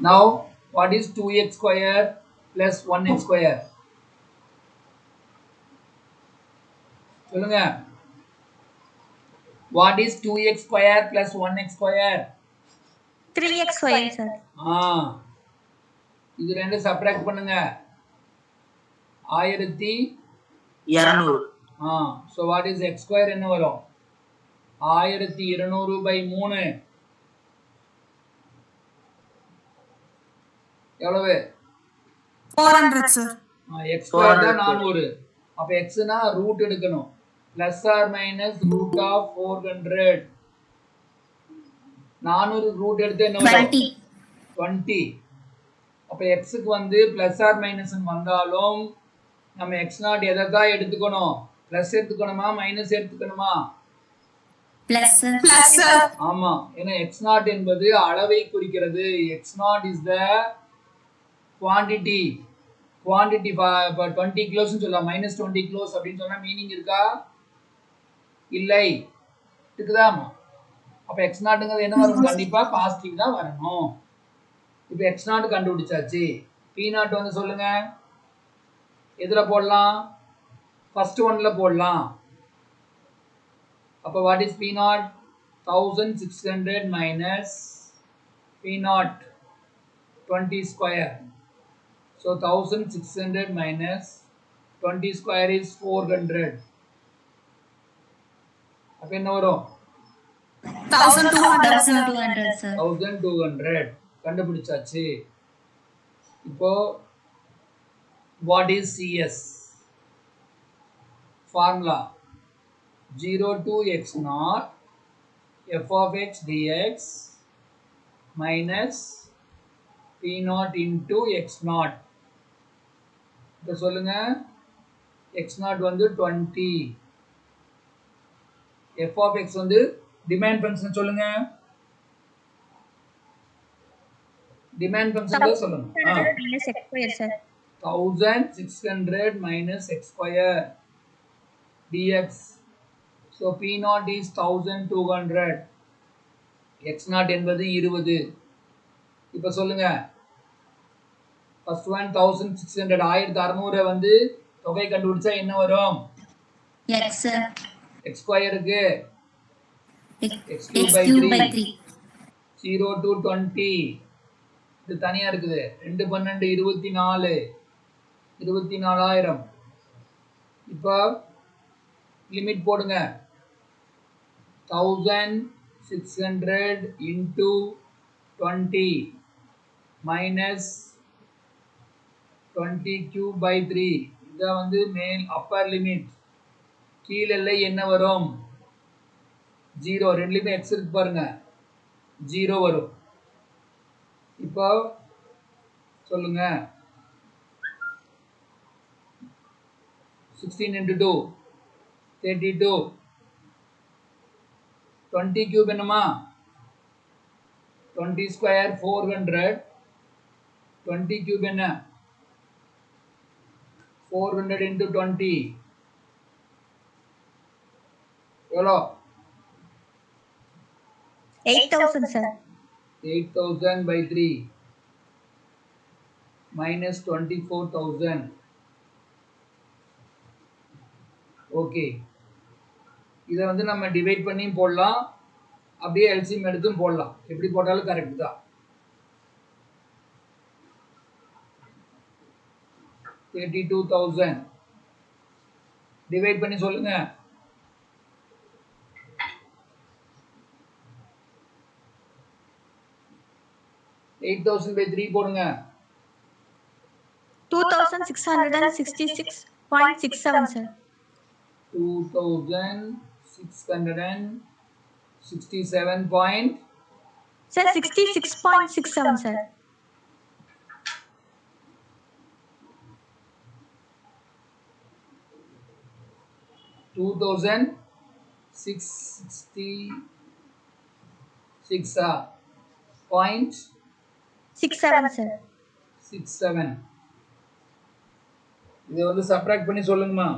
Now what is 2x square plus 1x square? சொல்லுங்க. What is 2x square plus 1x square? 3x square sir. இது ரெண்டு சப்ட்ராக்ட் பண்ணுங்க. 1200. So what is x square என்ன வரும்? 1200 by 3 எவ்வளவு? 400 sir. x square தான் 400. அப்ப x னா ரூட் எடுக்கணும். plus or minus root of 400. 400 root எடுத்து என்ன வரும்? 20. அப்ப x க்கு வந்து plus or minus வந்தாலும் நம்ம x0 எதை தான் எடுத்துக்கணும்? பிளஸ் எடுத்துக்கணுமா மைனஸ் எடுத்துக்கணுமா? Plus sir. Plus sir. ஆமா, ஏன்னா x0 என்பது அளவை குறிக்கிறது. x0 is the quantity. Quantity for 20 kilos னு சொல்லலாம். minus 20 kilos அப்படின்னு சொன்னா மீனிங் இருக்கா? இல்லை. இருக்குதாமா? அப்ப x0ங்கிறது என்ன வரும்? கண்டிப்பா பாசிட்டிவ் தான் வரணும். இப்போ x0 கண்டுபிடிச்சாச்சு. p0 வந்து சொல்லுங்க. எதுல போடலாம்? ஃபர்ஸ்ட் ஒன்ல போடலாம். அப்போ what is P not 1600 minus P not 20 square. So 1600 minus 20 square is 400. அப்போ என்ன வரும் 1200 sir. 1200 sir. 1200 கண்டுபிடிச்சாச்சு. இப்போ what is CS? Formula 0 to x naught f of x dx minus p naught into x naught. இப்போ சொல்லுங்க x naught வந்து 20, f of x வந்து டிமாண்ட் ஃபங்க்ஷன் சொல்லுங்க. டிமாண்ட் ஃபங்க்ஷன் தான் சொல்லணும். minus x square sir. 1600 minus x square dx. So p naught is 1200. x naught என்பது 20. இப்போ சொல்லுங்க ஃபர்ஸ்ட் ஒன் 1600 1600 வந்து தொகை கண்டுபிடிச்சா என்ன வரும்? x sir. x ஸ்கொயருக்கு x cube by 3. 0 to 20 இது தனியா இருக்குது. 2 12 24 24000. இப்போ லிமிட் போடுங்க. 1600 into 20 minus 20 cube by 3. இத வந்து மேல் அப்பர் லிமிட். கீழ எல்லை என்ன வரும்? 0. ரெண்டுலயுமே x இருக்கு பாருங்க. 0 வரும். இப்போ சொல்லுங்க 16 into 2 32. 20 cube என்னமா 20 square 400. 20 cube என்ன 400 into 20 எவ்வளோ? 8000 sir. 8000 by 3 minus 24,000. ஓகே, இதை வந்து நம்ம டிவைட் பண்ணி போடலாம், அப்படியே எல்சிஎம் எடுத்தும் போடலாம். எப்படி போட்டாலும் கரெக்ட் தான். 32,000 டிவைட் பண்ணி சொல்லுங்க. எயிட் தௌசண்ட் பை 3 போடுங்க. 2666.67 sir. 2667 point Sir 66.67 sir. 2666 point 67 sir. 67. இதை வந்து சப்ட்ராக்ட் பண்ணி சொல்லுங்கம்மா.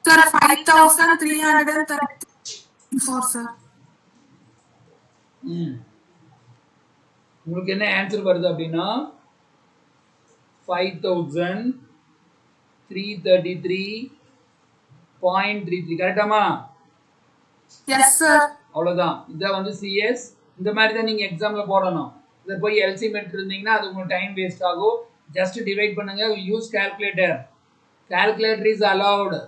Sir, 5334 sir. உங்களுக்கு என்ன ஆன்சர் வருது அப்படின்னா 5333.33 கரெக்டாமா? Yes sir. அவ்வளவுதான். இதை வந்து சிஎஸ் இந்த மாதிரி தான் நீங்க எக்ஸாம்ல போடணும். இதை போய் எல்சிஎம் எடுத்துருந்தீங்கன்னா அது உங்களுக்கு டைம் வேஸ்ட் ஆகும். ஜஸ்ட் டிவைட் பண்ணுங்க. Use calculator. Calculator is allowed.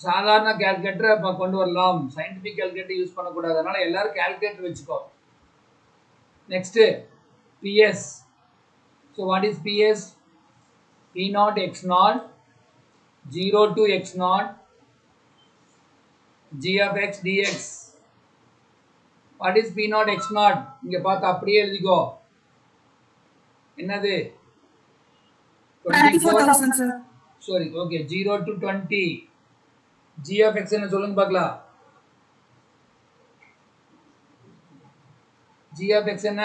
சாதாரண கால்குலேட்டரை கொண்டு வரலாம், சயின்டிஃபிக் கால்குலேட்டர் யூஸ் பண்ணக்கூடாது. அதனால எல்லாரும் கால்குலேட்டர் வச்சுக்கோ. Next PS. So what is PS? P naught X naught 0 to x naught g of x dx. What is P naught X naught? இங்க பார்த்து அப்படியே எழுதிக்கோ. என்னது? 94,000 sir. Sorry, okay. 0 to 20 g of x என்ன சொல்லுங்க பார்க்கலாம். g of x என்ன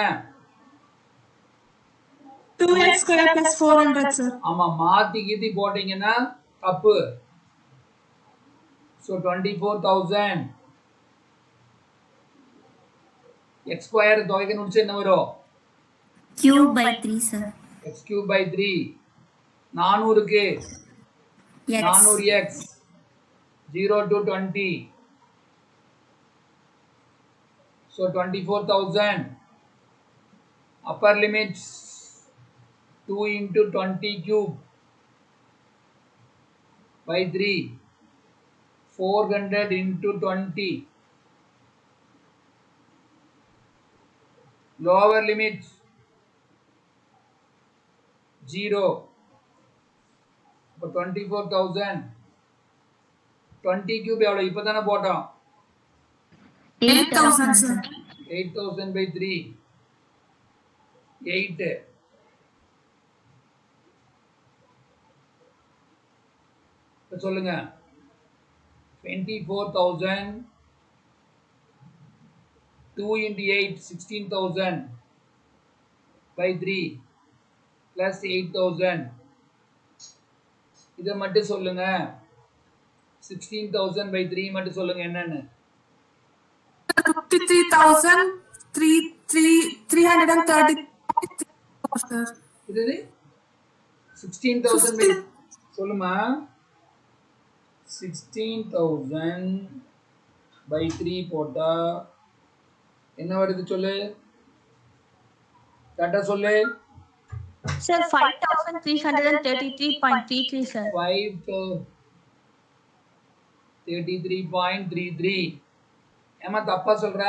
2x square plus 400, sir. ஆமா மாத்தி கீத்தி போட்டீங்கன்னா தப்பு. So 24,000 x square தொகைக்கு முடிச்சு என்ன வரும் cube by 3 sir. x cube by 3 400 க்கு X 400x 0 to 20. So 24,000 upper limits 2 into 20 cube by 3 400 into 20. Lower limits 0. இப்போ 24,000 20 cube எவ்வளவு இப்பதானே போட்டோம் 8,000, sir. 8,000 by 3 8. இப்போ சொல்லுங்க 24,000 2 into 8 16,000 by 3 plus 8,000. இதை மட்டும் சொல்லுங்க 16,000 by 3 மட்டும் சொல்லுங்க என்னன்னு 53,330, sir. இது 16,000 by சொல்லுமா 16,000 by 3 போட்டா என்ன வருது சொல்லு கரெக்டா சொல்லு Sir, 5,333.33, sir. 533.33. ஏமா தப்பா சொல்ற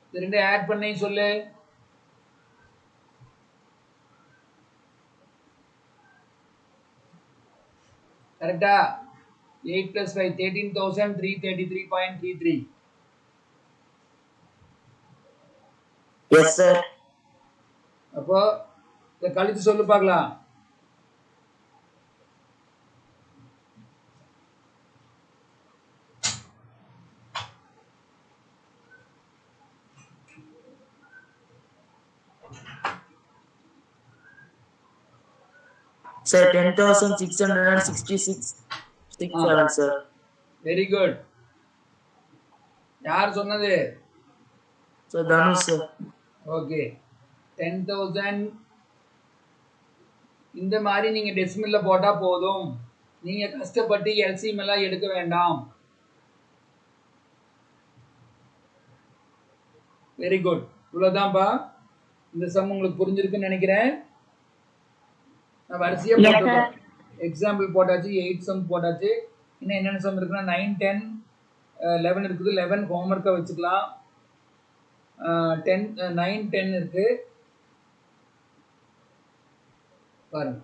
இது ரெண்டு ஆட் பண்ணி சொல்லு கரெக்டா 8 plus 5 13,333.33. Yes, sir. அப்போ இதை கழிச்சு சொல்லு பார்க்கலாம் Sir, 10,666. 67, sir. வெரி குட் யார் சொன்னது So, Dhanu, sir. ஓகே 10,000 இந்த மாதிரி நீங்க டெசிமல்ல போட்டா போதும் நீங்க கஷ்டப்பட்டு எல்சிஎம் எல்லாம் எடுக்க வேண்டாம் வெரி குட் இவ்வளவுதான்ப்பா இந்த சம் உங்களுக்கு புரிஞ்சிருக்குன்னு நினைக்கிறேன் நான் வரிசையா போட்டுருக்கேன் எக்ஸாம்பிள் போட்டாச்சு 8 சம் போட்டாச்சு இன்னும் என்னென்ன சம் இருக்குன்னா 9 10 11 இருக்குது 11 ஹோம்ஒர்க்கா வச்சுக்கலாம் 10 9 10 இருக்கு பாருங்க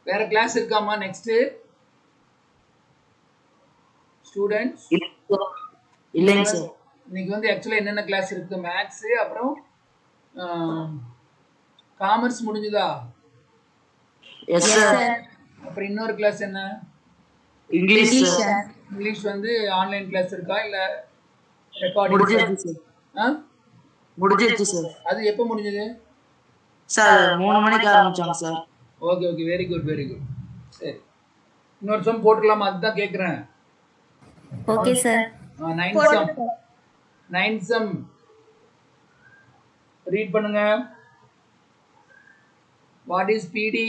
வேற கிளாஸ் இருக்காமா நெக்ஸ்ட் ஸ்டூடெண்ட்ஸ் இல்லைங்க சார் இன்னைக்கு வந்து ஆக்சுவலா என்னென்ன கிளாஸ் இருக்கு மேத்ஸ் அப்புறம் காமர்ஸ் முடிஞ்சதா எஸ் சார் அப்புறம் இன்னொரு கிளாஸ் என்ன இங்கிலீஷ் சார் இங்கிலீஷ் வந்து ஆன்லைன் கிளாஸ் இருக்கா இல்ல ரெக்கார்டிங் முடிஞ்சிருச்சு சார் முடிஞ்சிருச்சு சார் அது எப்போ முடிஞ்சது சார் 3 மணிக்கு ஆரம்பிச்சாங்க sir okay okay very good சரி இன்னொரு சம் போட்டுக்கலாமா அதுதான் கேட்குறேன் Okay sir. 9 சம் ரீட் பண்ணுங்க வாட் இஸ் பிடி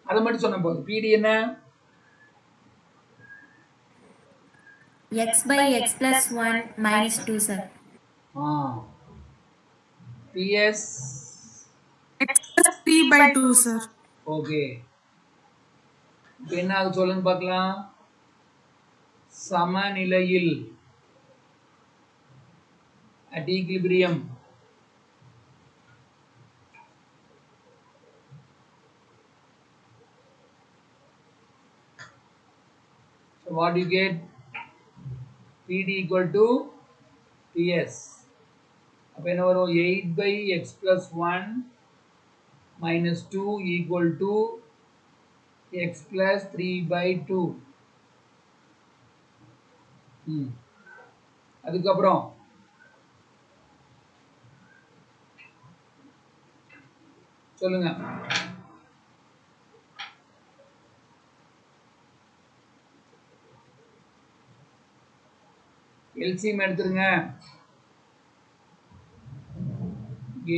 அதை மட்டும் சொன்ன போதும் பிடி என்ன X by x plus 1 minus 2 sir. PS X plus 3 by 2, sir. Okay இப்போ என்ன ஆகுது சொல்லுங்க பார்க்கலாம் சமநிலையில் at equilibrium so what do you get PD equal to PS அப்ப என்ன வரும் 8 by x plus 1 minus 2 equal to x plus 3 by 2 அதுக்கப்புறம் சொல்லுங்க. எல்சிஎம் எடுத்துருங்க.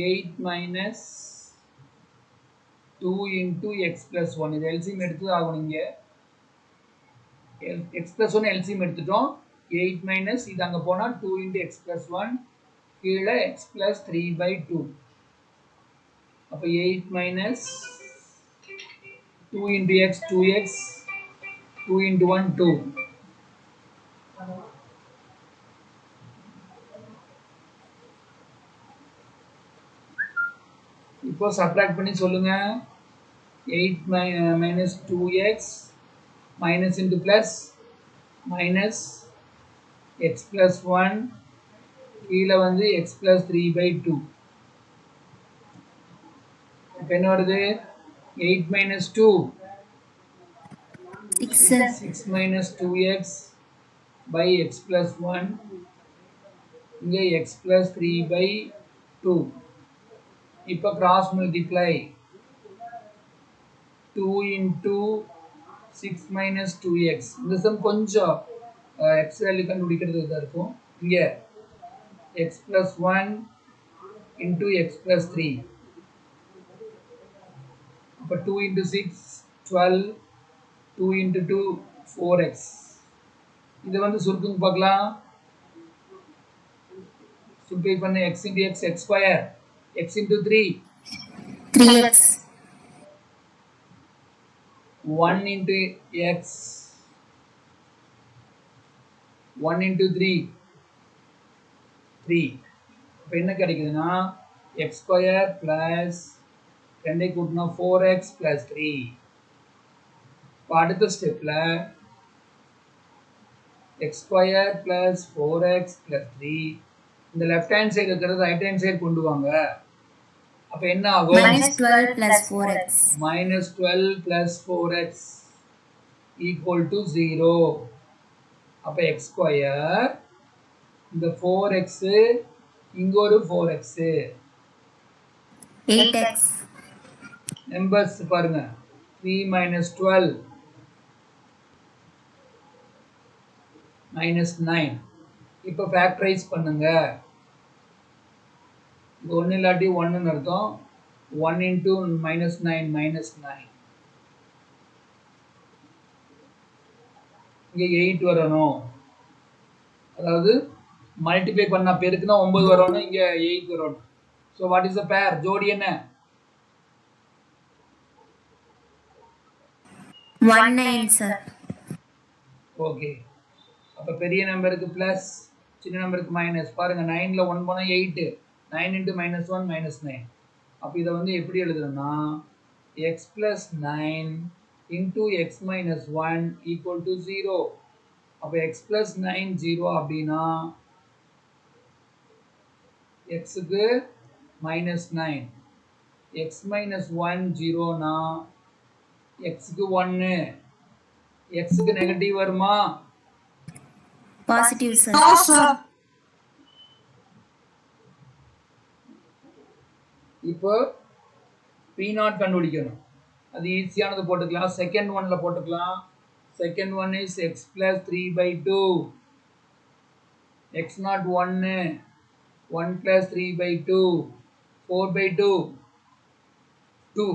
8 minus 2 into x plus 1. இது எல்சிஎம் எடுத்து ஆகும். இங்க x plus 1 எல்சிஎம் எடுத்துட்டோம். 8 minus இது அங்க போனா 2 into x plus 1 கீழ x plus 3 by 2. அப்ப 8 minus 2 into x 2x 2 into 1 2. இப்போ சப்ட்ராக்ட் பண்ணி சொல்லுங்க. 8 minus 2x minus into plus minus x plus 1 கீழ வந்து x plus 3 by 2. இப்போ என்ன வருது? 8 minus 2 6 sir. 6 minus 2x by x plus 1 இங்க x plus 3 by 2. இப்போ cross multiply 2 into 6 minus 2x. இந்த சம் கொஞ்சம் x வேல்யூ கண்டுபிடிக்கிறது இதா இருக்கும். இங்க x plus 1 into x plus 3. அப்ப 2 into 6 12 2 into 2 4x. இது வந்து சுருக்குங்க பார்க்கலாம். சிம்பிளை பண்ண x into x x square x into 3 3x 1 into x 1 into 3 3. இப்போ என்ன கிடைக்குதுன்னா x square plus 2 கூட்டினா 4x plus 3. இப்போ அடுத்த ஸ்டெப்ல x square plus 4x plus 3 இந்த லெஃப்ட் ஹேண்ட் சைடு இருக்கிறது ரைட் ஹேண்ட் சைடு கொண்டு வாங்க. அப்ப என்ன ஆகும்? -12 plus 4x -12 plus 4x equal to 0. அப்ப x square இந்த 4x இங்க ஒரு 4x 8x நம்பர்ஸ் பாருங்க. 3 minus 12 minus 9. இப்போ ஃபேக்டரைஸ் பண்ணுங்க. ஒன்னு இல்லாட்டி 1 ன்னு அர்த்தம். 1 into minus 9 minus 9. இங்க 8 வரணும். அதாவது மல்டிப்ளை பண்ணா பெருக்குனா 9 வரணும். இங்க 8 வரணும். So what is the pair? ஜோடி என்ன? 19 sir. ஓகே. அப்ப பெரிய நம்பருக்கு பிளஸ், சின்ன நம்பருக்கு மைனஸ். பாருங்க 9ல 1 போனா 8. 9 into minus 1 minus 9. அப்ப இத வந்து எப்படி எழுதுறோம்னா x plus 9 into x minus 1 equal to 0. அப்ப x plus 9 0 அப்படின்னா x க்கு minus 9. x minus 1 0 னா x க்கு 1. x க்கு நெகட்டிவ் வருமா? Positive sir. No, sir. இப்போ P0 கண்டுபிடிக்கணும். அது ஈஸியானது போட்டுக்கலாம். செகண்ட் ஒன்ல போட்டுக்கலாம். Second one is x plus 3 by 2. x0 1 1 plus 3 by 2 4 by 2 2.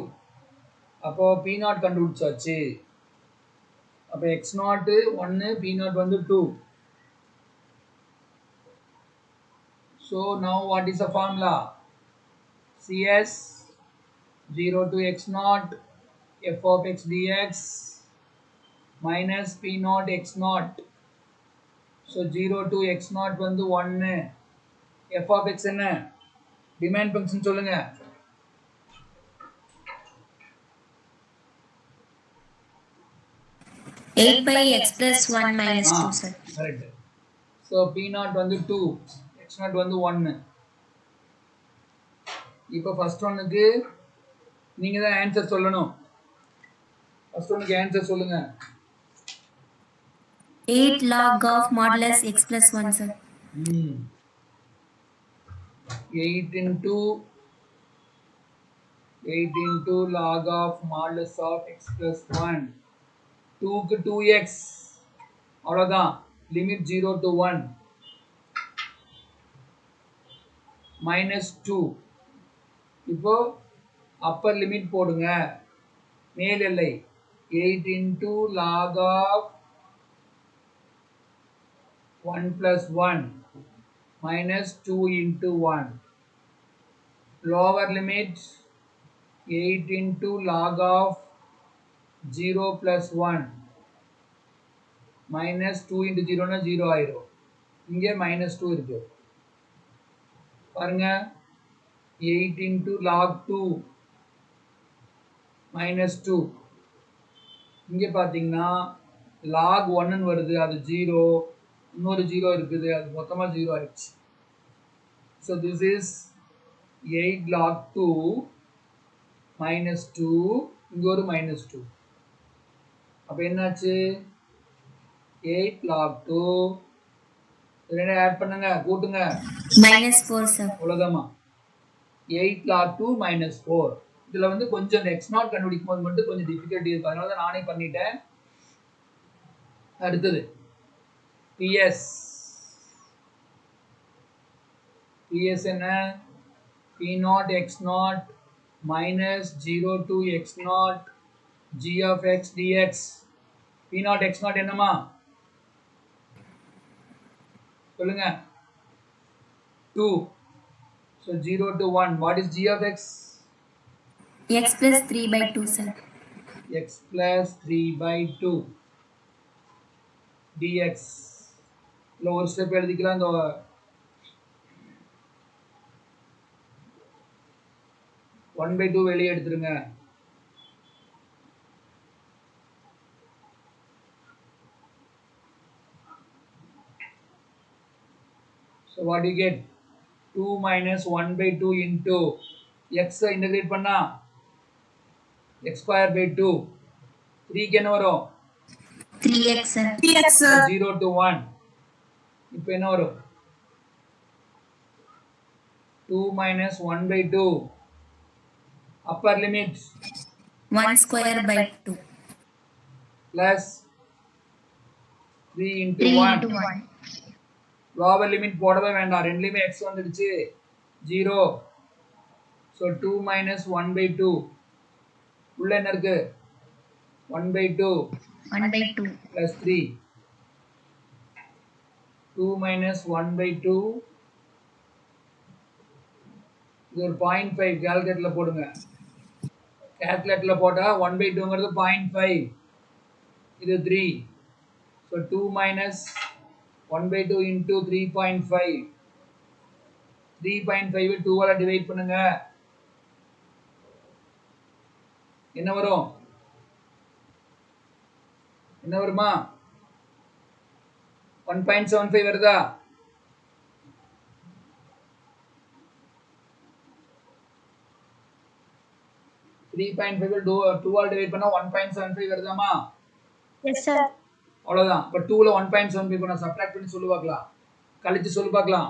அப்போ P0 கண்டுபிடிச்சாச்சு. அப்போ x0 1 P0 வந்து 2. So now what is the formula? CS 0 to x0 f of x dx minus P0 x0. So 0 to x0 வந்து 1. f of x என்ன? டிமாண்ட் ஃபங்க்ஷன் சொல்லுங்க. Eight by x plus 1 minus 2 sir. Correct. So P0 வந்து 2, x0 வந்து 1. இப்போ ஃபர்ஸ்ட் ஒன்னுக்கு நீங்க தான் ஆன்சர் சொல்லணும். ஃபர்ஸ்ட் ஒன்னுக்கு ஆன்சர் சொல்லுங்க. 8 log of modulus x plus 1 sir. 8 into log of modulus of x plus 1. 2க்கு 2x அவ்வளோதான். Limit 0 to 1 minus 2. இப்போ அப்பர் லிமிட் போடுங்க. மேல் எல்லை 8 into log of 1 plus 1 minus 2 into 1. Lower limit 8 into log of 0 plus 1 minus 2 into 0 னா 0 ஆயிரும். இங்கே minus 2 இருக்கு பாருங்க. 8 into log 2 minus 2. இங்கே பார்த்தீங்கன்னா log 1 வருது, அது 0, இன்னொரு 0 இருக்குது, அது மொத்தமாக 0 ஆயிடுச்சு. So this is 8 log 2 minus 2, இங்கே ஒரு minus 2. அப்போ என்னாச்சு? 8 log 2 ரெண்டு ஆட் பண்ணுங்க, கூட்டுங்க. -4 சார். அவ்வளோதாம்மா. 8 log 2 minus 4. இதில் வந்து கொஞ்சம் இந்த x0 கண்டுபிடிக்கும் போது மட்டும் கொஞ்சம் டிஃபிகல்ட்டி இருக்கு, அதனால தான் நானே பண்ணிட்டேன். அடுத்தது PS. PS என்ன? P0 x0 minus 0 to x0 g of x dx. P0 x0 என்னமா சொல்லுங்க? 2. So 0 to 1. What is g of x? x plus 3/2 sir. X plus 3/2 dx. இல்லை ஒரு ஸ்டெப் எழுதிக்கலாம். இந்த 1/2 வெளியே எடுத்துருங்க. So what do you get? 2 minus 1/2 into x integrate பண்ணா x square by 2. 3 என்ன வரும்? 3x sir. 3x sir. 0 to 1. இப்போ என்ன வரும்? 2 minus 1/2. Upper limit 1 square by 2 plus 3 into 3 1. into 1. Lower limit போடவே வேண்டாம், ரெண்டுலயுமே x வந்துடுச்சு 0. So 2 minus 1/2. உள்ள என்ன இருக்கு? 1/2 1/2 plus 3. 2 minus 1/2. இது ஒரு 0.5 கால்குலேட்டர்ல போடுங்க. கால்குலேட்டர்ல போட்டா 1/2ங்கிறது 0.5. இது 3. So 2 minus 1/2 into 3.5. 3.5 2 ஆல டிவைட் பண்ணுங்க. என்ன வரும்? என்ன வருமா? 1.75 வருதா? டூ ஆல் டிவைட் பண்ணா 1.75 வருதாமா? Yes, sir. அவ்வளவுதான். இப்போ 2ல 1.75 பண்ண சப்ட்ராக்ட் பண்ணி சொல்லு பார்க்கலாம், கழிச்சு சொல்லு பார்க்கலாம்.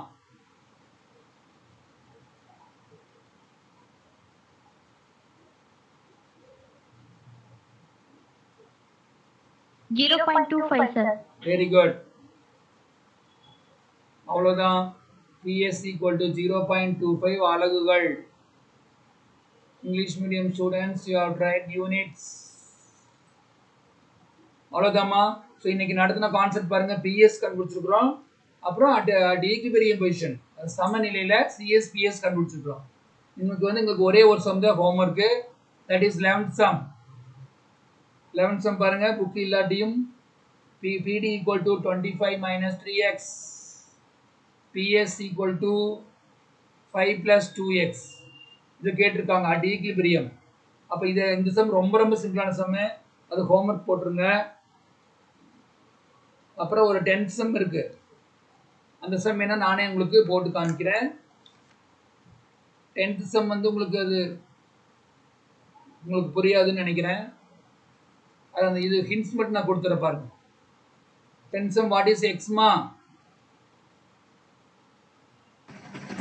$0.25, sir. Very good. அவ்வளவுதான். PS equal to 0.25 அலகுகள். English medium students, you have tried units. அவ்வளோதாம்மா. ஸோ இன்னைக்கு நடத்தின கான்செப்ட் பாருங்க. பிஎஸ் கண்டுபிடிச்சிருக்கிறோம், அப்புறம் அட் ஈக்விலிபிரியம் பொசிஷன் சமநிலையில் சிஎஸ் கண்டுபிடிச்சிருக்கிறோம். இன்னைக்கு வந்து எங்களுக்கு ஒரே ஒரு சம் தான் homework, that is 11th sum. 11th sum பாருங்க, புக் இல்லாட்டியும். PD equal to 25 minus 3x. PS equal to 5 plus 2x. இது கேட்டிருக்காங்க அட் ஈக்விலிபிரியம். அப்போ இது இந்த சம் ரொம்ப ரொம்ப சிம்பிளான சம்மு, அது ஹோம்ஒர்க் போட்டுருங்க. அப்புறம் ஒரு 10th சம் இருக்கு, அந்த சம் என்ன நானே உங்களுக்கு போட்டு காமிக்கிறேன். 10th சம் வந்து உங்களுக்கு அது உங்களுக்கு புரியாதுன்னு நினைக்கிறேன். அது அந்த இது ஹிண்ட்ஸ் மட்டும் நான் கொடுத்துற பாருங்க. 10th சம் வாட் இஸ் எக்ஸ்மா?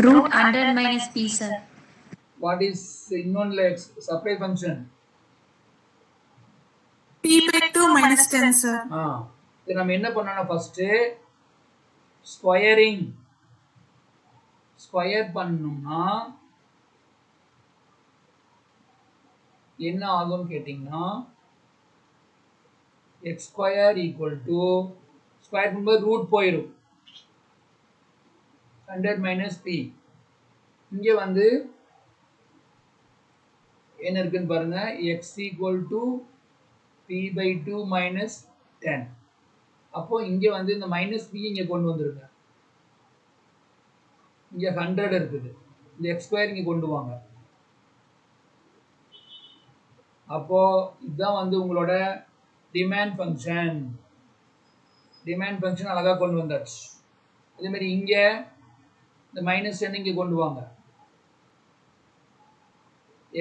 root 100 minus p, sir. What is இன்னொன்னுல supply function? P by 2 minus 10, sir. இது நம்ம என்ன பண்ணணும் ஃபர்ஸ்ட் ஸ்கொயரிங் ஸ்கொயர் பண்ணோம்னா என்ன ஆகும்னு கேட்டிங்கன்னா x square equal to square பண்ணும்போது ரூட் போயிடும் 100 மைனஸ் பி. இங்கே வந்து என்ன இருக்குன்னு பாருங்க x equal to P by 2 minus 10. அப்போ இங்கே வந்து இந்த மைனஸ் பி இங்கே கொண்டு வந்துருங்க. இங்கே 100 இருக்குது, இந்த x ஸ்கொயர் இங்கே கொண்டு வாங்க. அப்போ இதுதான் வந்து உங்களோட டிமாண்ட் ஃபங்க்ஷன். டிமாண்ட் ஃபங்க்ஷன் அழகா கொண்டு வந்தாச்சு. அதே மாதிரி இங்கே இந்த மைனஸ் 10 இங்கே கொண்டு வாங்க.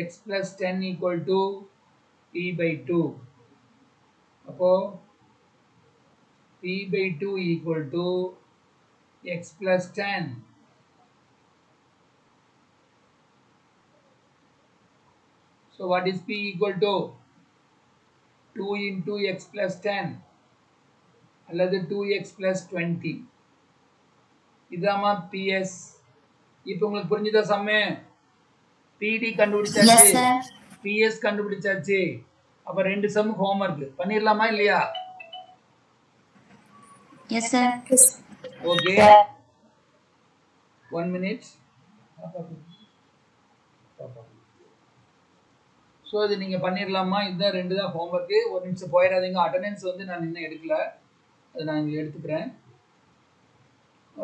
x plus 10 equal to p by 2. அப்போ p by 2 equal to x plus 10. So what is p equal to? 2 into x plus 10 அல்லது 2x plus 20. இதாமா ps. இப்போ உங்களுக்கு புரிஞ்சுதா சம்மே? pd கண்டுபிடிச்சாச்சு, Yes, sir. ps கண்டுபிடிச்சாச்சு. அப்ப ரெண்டு சம் ஹோம்வொர்க் பண்ணிரலாமா இல்லையா? Yes, sir. Okay, 1 minute. So இது நீங்கள் பண்ணிடலாமா? இதுதான் ரெண்டு தான் ஹோம்ஒர்க்கு. ஒரு நிமிஷம் போயிடாதீங்க. அட்டண்டன்ஸ் வந்து நான் இன்னும் எடுக்கல, அதை நான் இங்கே எடுத்துக்கிறேன்.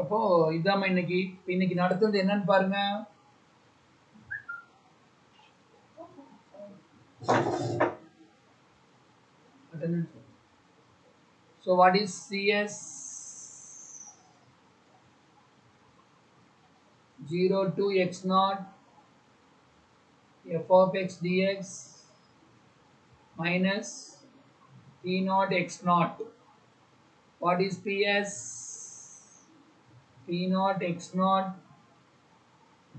அப்போது இதாம்மா இன்னைக்கு நடத்துறது என்னன்னு பாருங்க. Attendance. So what is CS 0 to x0 f of x dx minus p0 x0. What is PS? p0 x0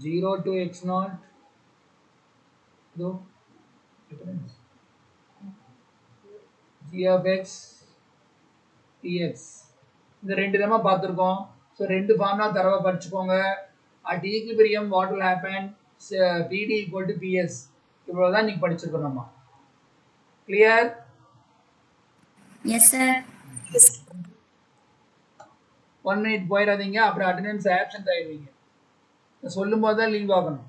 0 to x0. g of x dx. இந்த ரெண்டு தடவை பார்த்துருக்கோம். ஸோ ரெண்டு ஃபார்முலா தரவை படிச்சுக்கோங்க. At equilibrium what will happen? PD equal to PS. இவ்வளவுதான் இன்னைக்கு படிச்சிருக்கோம் நம்ம. கிளியர்? Yes, sir. 1 minute போயிடாதீங்க, அப்புறம் அட்டெண்டன்ஸ் ஆப்சென்ட் ஆயிடுவீங்க. சொல்லும் போது தான் லீவ் ஆகணும்.